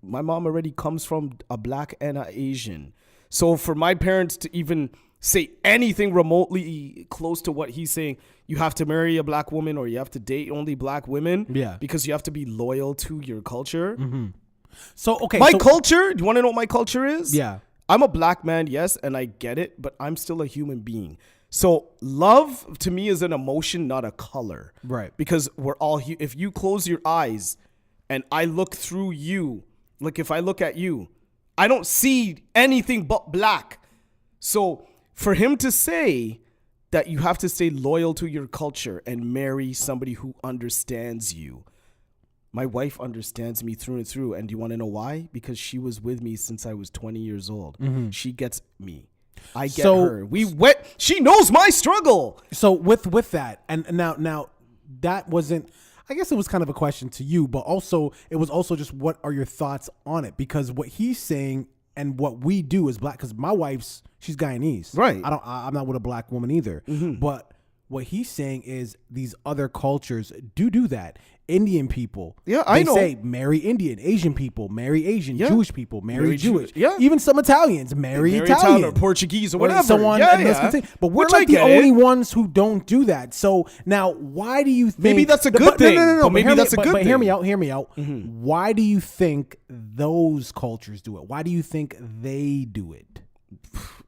my mom already comes from a black and an Asian. So for my parents to even say anything remotely close to what he's saying, you have to marry a black woman or you have to date only black women because you have to be loyal to your culture. So, okay. My culture, do you want to know what my culture is? Yeah. I'm a black man, yes, and I get it, but I'm still a human being. So love to me is an emotion, not a color. Right. Because we're all if you close your eyes and I look through you, like if I look at you, I don't see anything but black. So for him to say that you have to stay loyal to your culture and marry somebody who understands you. My wife understands me through and through. And do you want to know why? Because she was with me since I was 20 years old. She gets me. I get her. She knows my struggle. So with that, and now that wasn't, I guess it was kind of a question to you, but also it was also just what are your thoughts on it? Because what he's saying and what we do is black, because my wife's, she's Guyanese. Right. I'm not with a black woman either. But what he's saying is these other cultures do that. Indian people, I know. Say marry Indian. Asian people marry Asian. Yeah. Jewish people marry Jewish. Yeah. Even some Italians marry Italian or Portuguese or whatever. So on and let's continue. But we're Which like I the get only it. ones who don't do that. So now, why do you think Maybe that's a good thing. No. But maybe that's a good But hear thing. me out. Why do you think those cultures do it? Why do you think they do it?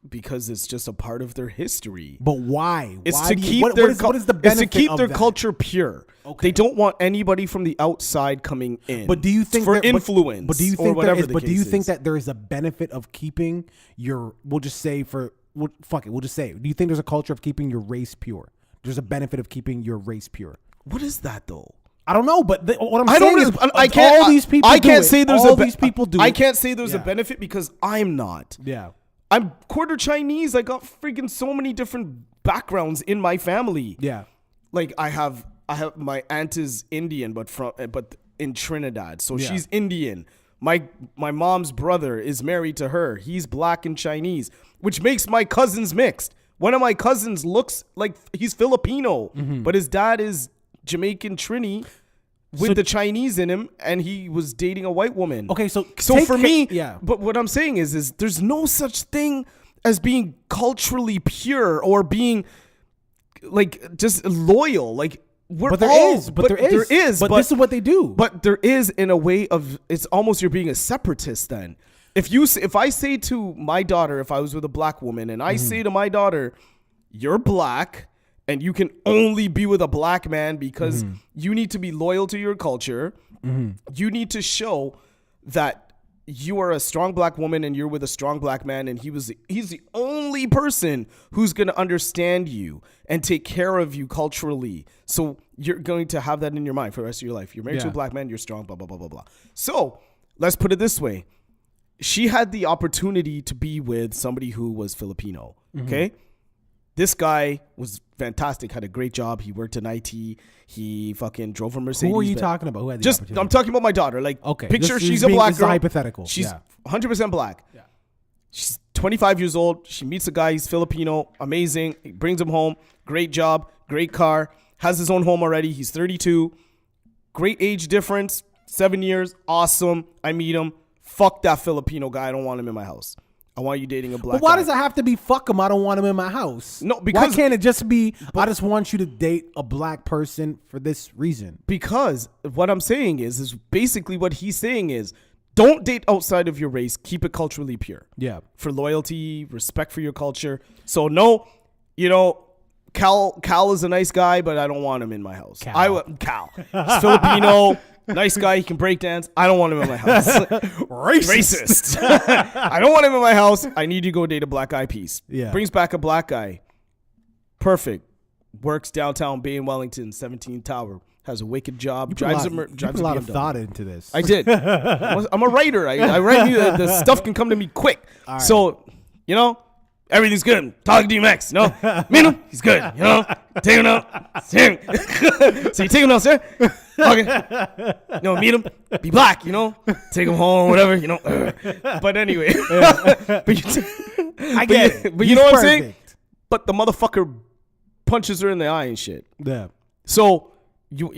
Because it's just a part of their history. But why? It's Why to do you- keep what their is the it's benefit to keep of their that? culture pure. Okay. They don't want anybody from the outside coming in. But do you think for that- influence? But do you or think whatever there is? the But do you case think is? that there is a benefit of keeping your? We'll just say fuck it. We'll just say. Do you think there's a culture of keeping your race pure? There's a benefit of keeping your race pure. What is that though? I don't know, but what I'm I saying don't. is, I can't. all these people. I do can't it. say there's all a. these people do. I it. can't say there's a Yeah. benefit because I'm not. Yeah. I'm quarter Chinese. I got freaking so many different backgrounds in my family. Yeah. Like I have my aunt is Indian, but in Trinidad, so Yeah. she's Indian. My mom's brother is married to her. He's black and Chinese, which makes my cousins mixed. One of my cousins looks like he's Filipino, but his dad is Jamaican Trini with the Chinese in him, and he was dating a white woman. Okay, so for me, yeah. But what I'm saying is there's no such thing as being culturally pure or being like just loyal. Like But there is. But this is what they do. But there is in a way of it's almost you're being a separatist then. If I say to my daughter, if I was with a black woman and I say to my daughter, you're black and you can only be with a black man because you need to be loyal to your culture. You need to show that you are a strong black woman and you're with a strong black man and he's the only person who's going to understand you and take care of you culturally. So you're going to have that in your mind for the rest of your life. You're married to a black man, you're strong, blah, blah, blah, blah, blah. So let's put it this way. She had the opportunity to be with somebody who was Filipino. Okay. This guy was fantastic, had a great job. He worked in IT. He fucking drove a Mercedes. Who are you talking about? Who had the Just, opportunity? I'm talking about my daughter. Like, Okay, picture this she's is a being- black this is girl. hypothetical. She's Yeah. 100% black. Yeah. She's 25 years old. She meets a guy. He's Filipino. Amazing. He brings him home. Great job. Great car. Has his own home already. He's 32. Great age difference. 7 years. Awesome. I meet him. Fuck that Filipino guy. I don't want him in my house. I want you dating a black But why guy. does it have to be fuck him? I don't want him in my house. No, why because- can't it just be I just want you to date a black person for this reason? Because what I'm saying is basically what he's saying is don't date outside of your race. Keep it culturally pure. Yeah. For loyalty, respect for your culture. So no, Cal is a nice guy, but I don't want him in my house. Cal. He's Filipino, nice guy. He can break dance. I don't want him in my house. Racist. I don't want him in my house. I need you to go date a black guy. Peace. Yeah. Brings back a black guy. Perfect. Works downtown Bay in Wellington, 17th Tower. Has a wicked job. Drives a lot of BMW. thought into this. I did. I'm a writer. I write you. The stuff can come to me quick. Right. So, everything's good. Talking to you next. Meet him. He's good. Take him out. See him. So you take him out, sir. Okay. Meet him. Be black. Take him home. Whatever. But anyway. I get it. But you know He's what I'm saying? perfect. But the motherfucker punches her in the eye and shit. Yeah. So you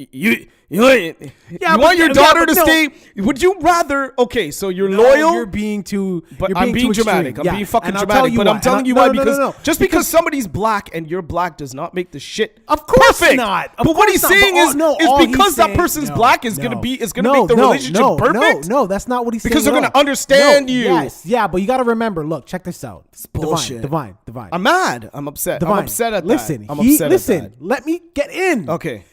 want your daughter to stay? Would you rather? Okay, so you're loyal. You're being too. But you're I'm being too dramatic. extreme. I'm being fucking And I'll dramatic. tell you But why. I'm telling you No, why no, because no. just because somebody's black and you're black does not make the shit Of course perfect. not. Of But what course he's not. saying But all is he's because that saying- person's no, black is no. gonna make the No, relationship perfect. No, that's not what he's saying. Because they're at gonna all. understand you. Yes, yeah, but you got to remember. Look, check this out. bullshit. Divine. I'm mad. I'm upset. Divine. I'm upset at Listen, that. I'm upset listen. at that. Let me get in. Okay.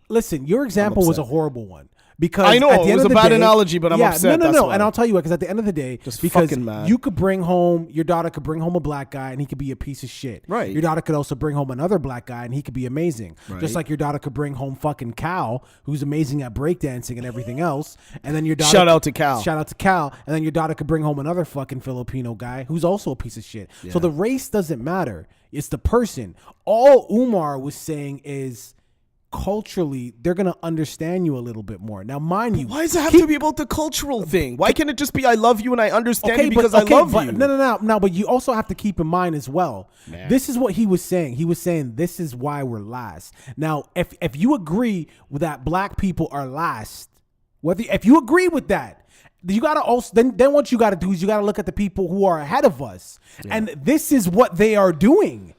Listen, your example was a horrible one. Because I know, at the it end was of a the bad day- analogy, but I'm upset, No, that's why. and I'll tell you why. Because at the end of the day, Just because fucking mad. you could bring home your daughter could bring home a black guy and he could be a piece of shit. Right. Your daughter could also bring home another black guy and he could be amazing. Just Right. like your daughter could bring home fucking Cal, who's amazing at breakdancing and everything else. And then your daughter Shout out to Cal. Shout out to Cal. And then your daughter could bring home another fucking Filipino guy who's also a piece of shit. So the race doesn't matter. It's the person. All Umar was saying is culturally, they're going to understand you a little bit more. Now, mind you, Why does it have to be about the cultural thing? Why can't it just be I love you and I understand you because I love you? No, but you also have to keep in mind as well. This is what he was saying. He was saying this is why we're last. Now, if you agree with that black people are last, if you agree with that, you gotta also then what you gotta do is you gotta look at the people who are ahead of us, and this is what they are doing.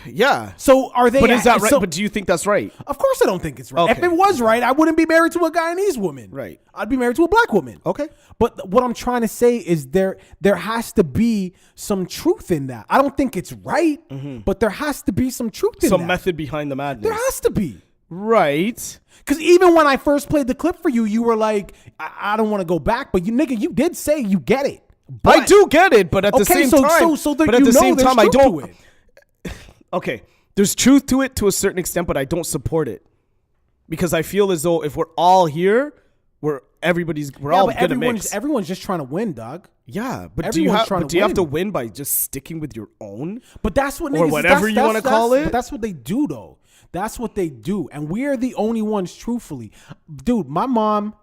Yeah. So are they? But is that right? so- But do you think that's right? Of course, I don't think it's right. If Okay. it was right, I wouldn't be married to a Guyanese woman. Right. I'd be married to a black woman. Okay. But what I'm trying to say is there has to be some truth in that. I don't think it's right, but there has to be some truth in that. Some method behind the madness. There has to be. Right. Because even when I first played the clip for you, you were like, I don't want to go back. But you did say you get it. I do get it, but at the same time, but at the same time, I don't. Okay, there's truth to it to a certain extent, but I don't support it because I feel as though if we're all here, we're all gonna mix. Everyone's just trying to win, dog. Yeah, but Everyone's do you have to win. win by just sticking with your own? But that's what Or niggas, whatever that's- you wanna that's- call that's- it? But that's what they do, though. That's what they do, and we are the only ones. Truthfully, dude, my mom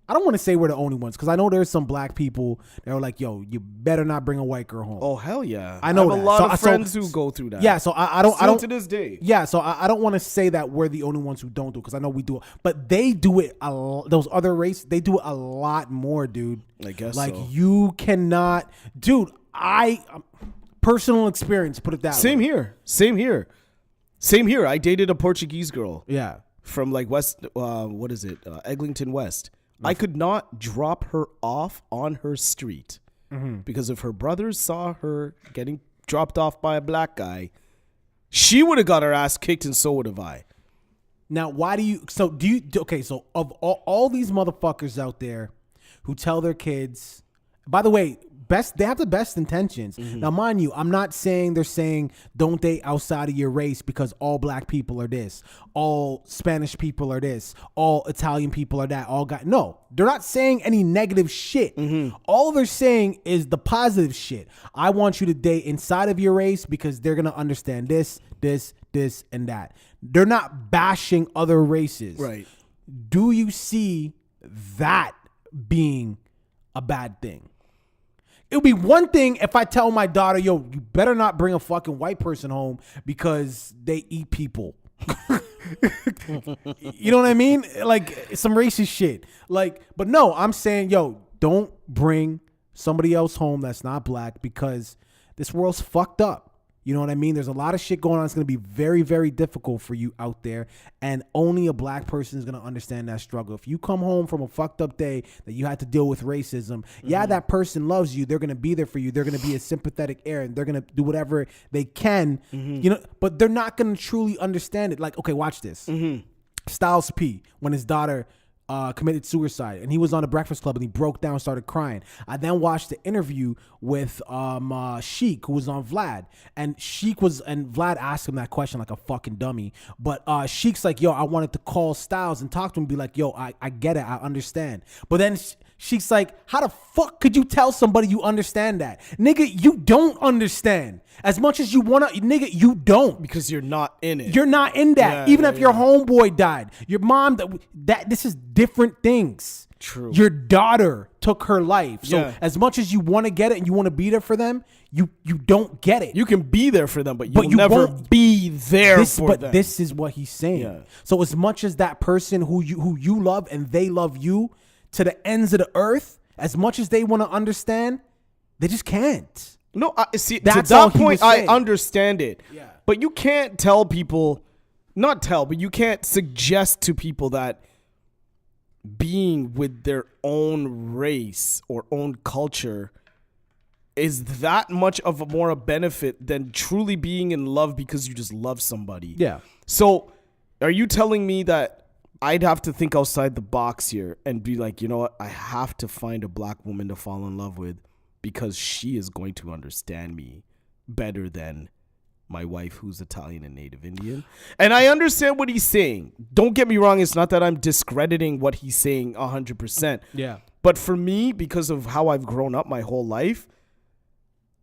I don't want to say we're the only ones because I know there's some black people that are like, yo, you better not bring a white girl home. Oh hell yeah! I know have that. a lot of friends who go through that. Yeah, so I don't to this day. Yeah, so I don't want to say that we're the only ones who don't do it because I know we do it, but they do it. Those other races, they do it a lot more, dude. I guess like so. you cannot, dude. Personal experience. Put it that way. Same here. I dated a Portuguese girl. Yeah. From like West, Eglinton West. I could not drop her off on her street because if her brothers saw her getting dropped off by a black guy, she would have got her ass kicked and so would have I. Now, why do you, so of all these motherfuckers out there who tell their kids, by the way, they have the best intentions. Now, mind you, I'm not saying they're saying don't date outside of your race because all black people are this, all Spanish people are this, all Italian people are that, no, they're not saying any negative shit. All they're saying is the positive shit. I want you to date inside of your race because they're going to understand this, and that. They're not bashing other races. Right. Do you see that being a bad thing? It would be one thing if I tell my daughter, yo, you better not bring a fucking white person home because they eat people. You know what I mean? Like some racist shit. Like, but no, I'm saying, yo, don't bring somebody else home that's not black because this world's fucked up. You know what I mean? There's a lot of shit going on. It's going to be very, very difficult for you out there. And only a black person is going to understand that struggle. If you come home from a fucked up day that you had to deal with racism, yeah, that person loves you. They're going to be there for you. They're going to be a sympathetic ear and they're going to do whatever they can, you know, but they're not going to truly understand it. Like, okay, watch this. Styles P, when his daughter committed suicide and he was on the Breakfast Club and he broke down and started crying. I then watched the interview with Sheik, who was on Vlad, and Vlad asked him that question like a fucking dummy, but Sheik's like, yo, I wanted to call Styles and talk to him and be like, yo, I get it, I understand. But then Sheik's like, how the fuck could you tell somebody you understand that? Nigga, you don't understand. As much as you want to, nigga, you don't. Because you're not in it. You're not in that. Even if your homeboy died, your mom, this is different things. True. Your daughter took her life. So as much as you want to get it and you want to be there for them, you don't get it. You can be there for them, but you never be there for them. But this is what he's saying. Yeah. So as much as that person who you love and they love you to the ends of the earth, as much as they want to understand, they just can't. No, see, That's to all that he point, was saying. I understand it. Yeah. But you can't tell people, but you can't suggest to people that being with their own race or own culture is that much of a more a benefit than truly being in love because you just love somebody. Yeah. So are you telling me that I'd have to think outside the box here and be like, you know what? I have to find a black woman to fall in love with because she is going to understand me better than my wife who's Italian and Native Indian. And I understand what he's saying. Don't get me wrong. It's not that I'm discrediting what he's saying 100%. Yeah. But for me, because of how I've grown up my whole life,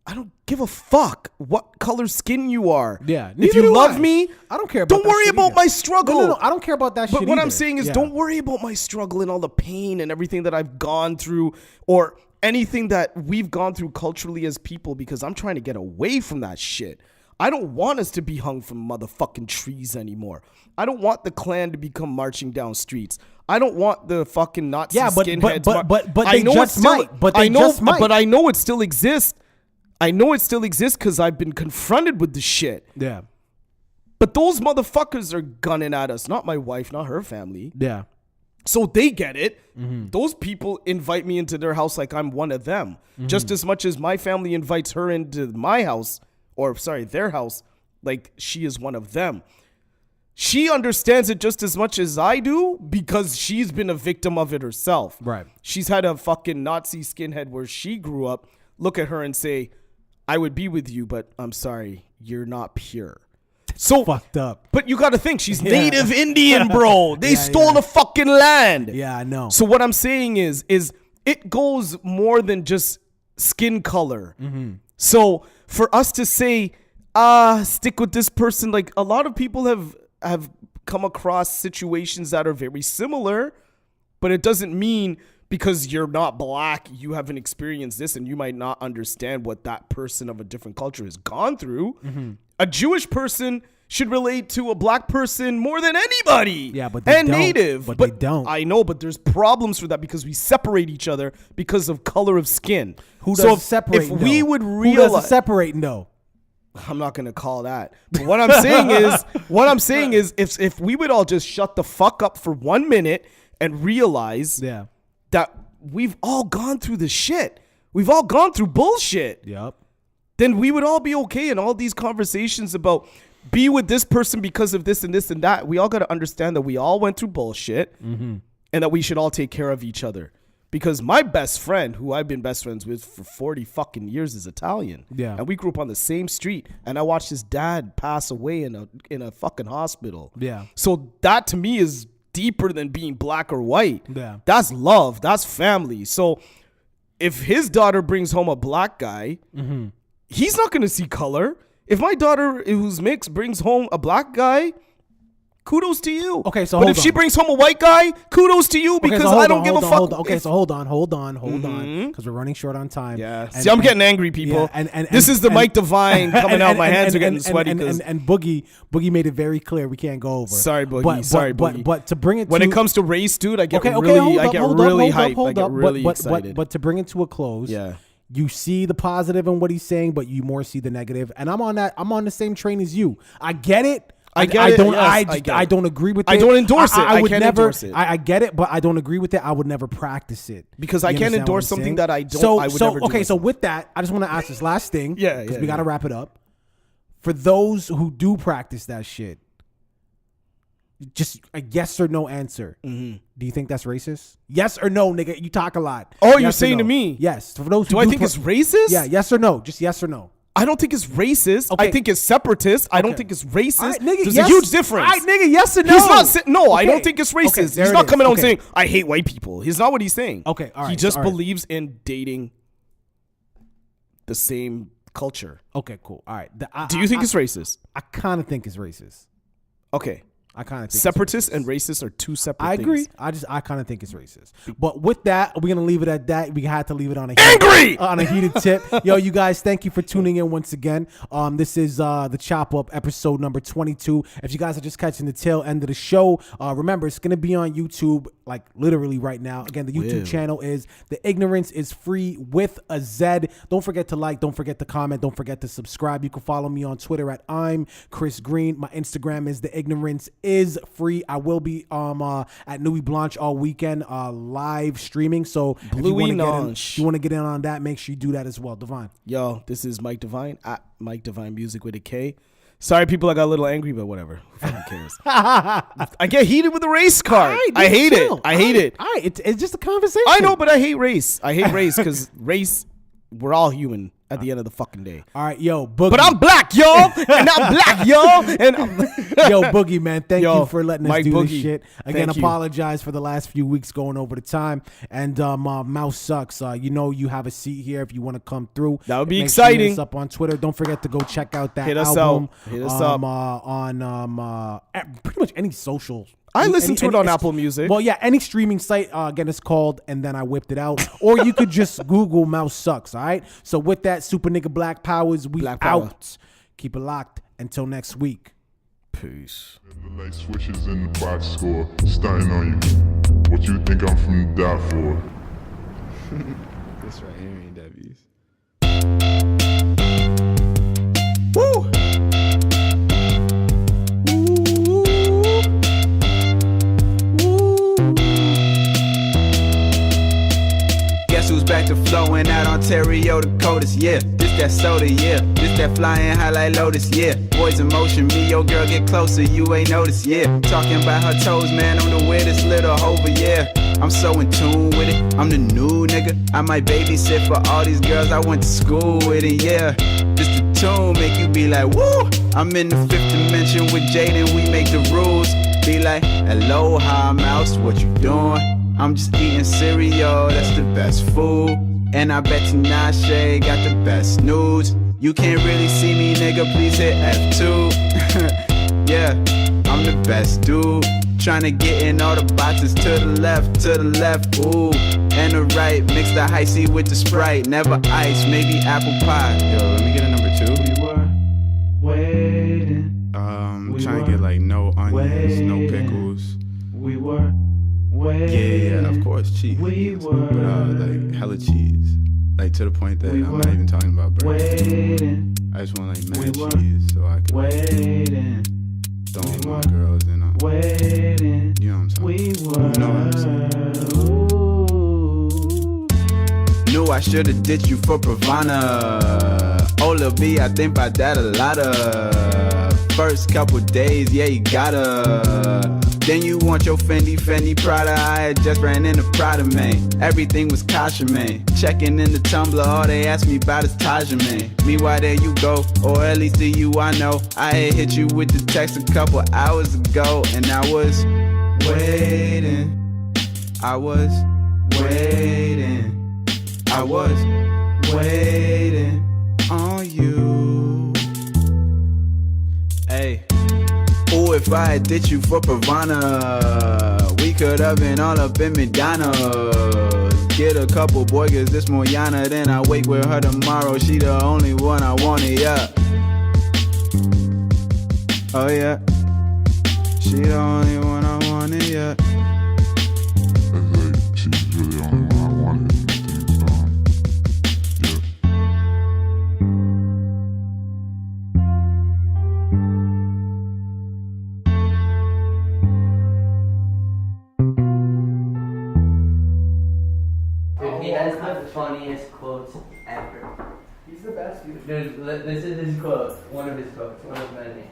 I don't give a fuck what color skin you are. Yeah. If you love me, I don't care about don't that worry shit about either. my struggle. No, I don't care about that shit But what either. I'm saying is Yeah. don't worry about my struggle and all the pain and everything that I've gone through or anything that we've gone through culturally as people because I'm trying to get away from that shit. I don't want us to be hung from motherfucking trees anymore. I don't want the Klan to become marching down streets. I don't want the fucking Nazi skinheads. But they just might. But they just might. But I know it still exists. I know it still exists because I've been confronted with the shit. Yeah. But those motherfuckers are gunning at us. Not my wife, not her family. Yeah. So they get it. Those people invite me into their house like I'm one of them. Just as much as my family invites her into my house, or sorry, their house, like she is one of them. She understands it just as much as I do because she's been a victim of it herself. Right. She's had a fucking Nazi skinhead where she grew up look at her and say, I would be with you, but I'm sorry, you're not pure. So fucked up. But you got to think she's Native Indian, bro. They stole the fucking land. Yeah, I know. So what I'm saying is it goes more than just skin color. So for us to say, stick with this person, like a lot of people have come across situations that are very similar But it doesn't mean because you're not black, you haven't experienced this and you might not understand what that person of a different culture has gone through. Mm-hmm. A Jewish person should relate to a black person more than anybody. Yeah, but they and don't. native. But they don't. I know, but there's problems for that because we separate each other because of color of skin. Who does so separate? If we would Who realize, does separating though? I'm not gonna call that. But what I'm saying is, if we would all just shut the fuck up for 1 minute and realize that we've all gone through this shit. We've all gone through bullshit. Yep. Then we would all be okay. And all these conversations about be with this person because of this and this and that. We all got to understand that we all went through bullshit and that we should all take care of each other. Because my best friend, who I've been best friends with for 40 fucking years, is Italian. Yeah. And we grew up on the same street. And I watched his dad pass away in a fucking hospital. Yeah. So that to me is deeper than being black or white. Yeah. That's love. That's family. So if his daughter brings home a black guy, he's not going to see color. If my daughter, who's mixed, brings home a black guy, kudos to you. Okay, so but hold if she on. brings home a white guy, kudos to you because I don't give a fuck. Okay, so hold on, because we're running short on time. Yeah. See, I'm getting angry, people. Yeah, this is the Mike Divine coming out. My hands are getting sweaty. And Boogie made it very clear we can't go over. Sorry, Boogie. But to bring it when to, it comes to race, dude, I get hold really up, hyped. I get really but, excited. But to bring it to a close, Yeah. You see the positive in what he's saying, but you more see the negative. And I'm on the same train as you. I get it. I don't agree with it. I don't endorse it. I would can't never endorse it. I get it, but I don't agree with it. I would never practice it. Because I You can't understand endorse what I'm something saying? that I don't- I would never do Okay, so myself. with that, I just want to ask this last thing. Yeah, Because yeah, we got to yeah. wrap it up. For those who do practice that shit, just a yes or no answer. Do you think that's racist? Yes or no, nigga? You talk a lot. Oh, Yes you're or saying no? to me? Yes. For those who Do I think it's racist? Yeah, yes or no? Just yes or no. I don't think it's racist. I Okay. think it's separatist. I don't Okay. think it's racist. All right, nigga, There's yes. a huge difference. All right, nigga, yes or no? He's not saying, no, I Okay. don't think it's racist. Okay, there he's it not is. coming out Okay. saying, I hate white people. He's not what he's saying. Okay, all right, He just all right. believes in dating the same culture. Okay, cool. All right. Do you think it's racist? I kind of think it's racist. Okay. I kind of think Separatists it's racist. and racists are two separate I things. agree. I kind of think it's racist. But with that, we're gonna leave it at that. We had to leave it on a heated tip. Yo, you guys, thank you for tuning in once again. This is the Chop Up episode number 22. If you guys are just catching the tail end of the show, remember it's gonna be on YouTube, like literally right now. Again, the YouTube channel is The Ignorance is Free with a Z. Don't forget to like. Don't forget to comment. Don't forget to subscribe. You can follow me on Twitter at I'm Chris Green. My Instagram is The Ignorance is Free. I will be at Nuit Blanche all weekend, live streaming. So if you want to get in on that, make sure you do that as well. Divine. Yo, this is Mike Divine at Mike Divine Music with a K. Sorry, people, I got a little angry, but whatever. Who fucking cares? I get heated with the race card. Right, I hate chill. it. I hate it. All right, it's just a conversation. I know, but I hate race. I hate race because race, we're all human at the end of the fucking day. All right, yo, Boogie. But I'm black, y'all, and I'm black, y'all, and yo, Boogie, man, thank you for letting us Mike do Boogie, this shit. Again, thank you. apologize for the last few weeks going over the time. And Mouse Sucks. You know you have a seat here if you want to come through. That would be Make sure you hit exciting. us up on Twitter. Don't forget to go check out that Hit us album. out. Hit us up. On pretty much any social. I listen to it on Apple Music. Well, yeah, any streaming site. Again, it's called, and then I whipped it out. Or you could just Google Mouse Sucks, all right? So with that, Super Nigga Black Powers, we Black Power. out. Keep it locked. Until next week. Peace. The light switches in the box score, stunting on you. What you think I'm from die for? This right here ain't W's. Woo! Guess who's back to flowing out Ontario, Dakotas, yeah. This that soda, yeah. This that flying high like Lotus, yeah. Boys in motion, me, yo girl, get closer, you ain't noticed, yeah. Talking about her toes, man, I'm the weirdest little hover, yeah. I'm so in tune with it, I'm the new nigga. I might babysit for all these girls I went to school with, it, yeah. This the tune, make you be like, woo. I'm in the fifth dimension with Jaden, we make the rules. Be like, aloha, mouse, what you doing? I'm just eating cereal, that's the best food. And I bet Tinashe got the best news. You can't really see me, nigga, please hit F2. Yeah, I'm the best dude. Tryna get in all the boxes to the left, ooh. And the right, mix the icy with the Sprite. Never ice, maybe apple pie. Yo, let me get a number 2. We were waiting. Trying to get like no onions, no pickles. We were waiting. Yeah, of course, cheese. But like hella cheese. Like to the point that I'm not even talking about burgers. Waiting. I just want like mad cheese so I can Waiting. throw my girls in on. Waiting. You know what I'm saying? We were. You know what I'm saying? Knew I should've ditched you for Pravana. Oh, Lil B, I think about that a lot of. First couple days, yeah, you gotta. Then you want your Fendi Prada. I had just ran into Prada, man. Everything was kosher, man. Checking in the Tumblr, all they asked me about is Taja, man. Meanwhile, there you go, or at least to you I know. I had hit you with the text a couple hours ago, and I was waiting. I was waiting. I was waiting on you. Hey. Ooh, if I had ditched you for Pravana, we could have been all up in McDonald's. Get a couple boy, cause this Moyana. Then I wake with her tomorrow. She the only one I wanted, yeah. Oh yeah. She the only one I wanted, yeah. Like, she's really the only one I wanted. He has the funniest quotes ever. He's the best, dude. Dude, this is his quote. One of his quotes. One of many.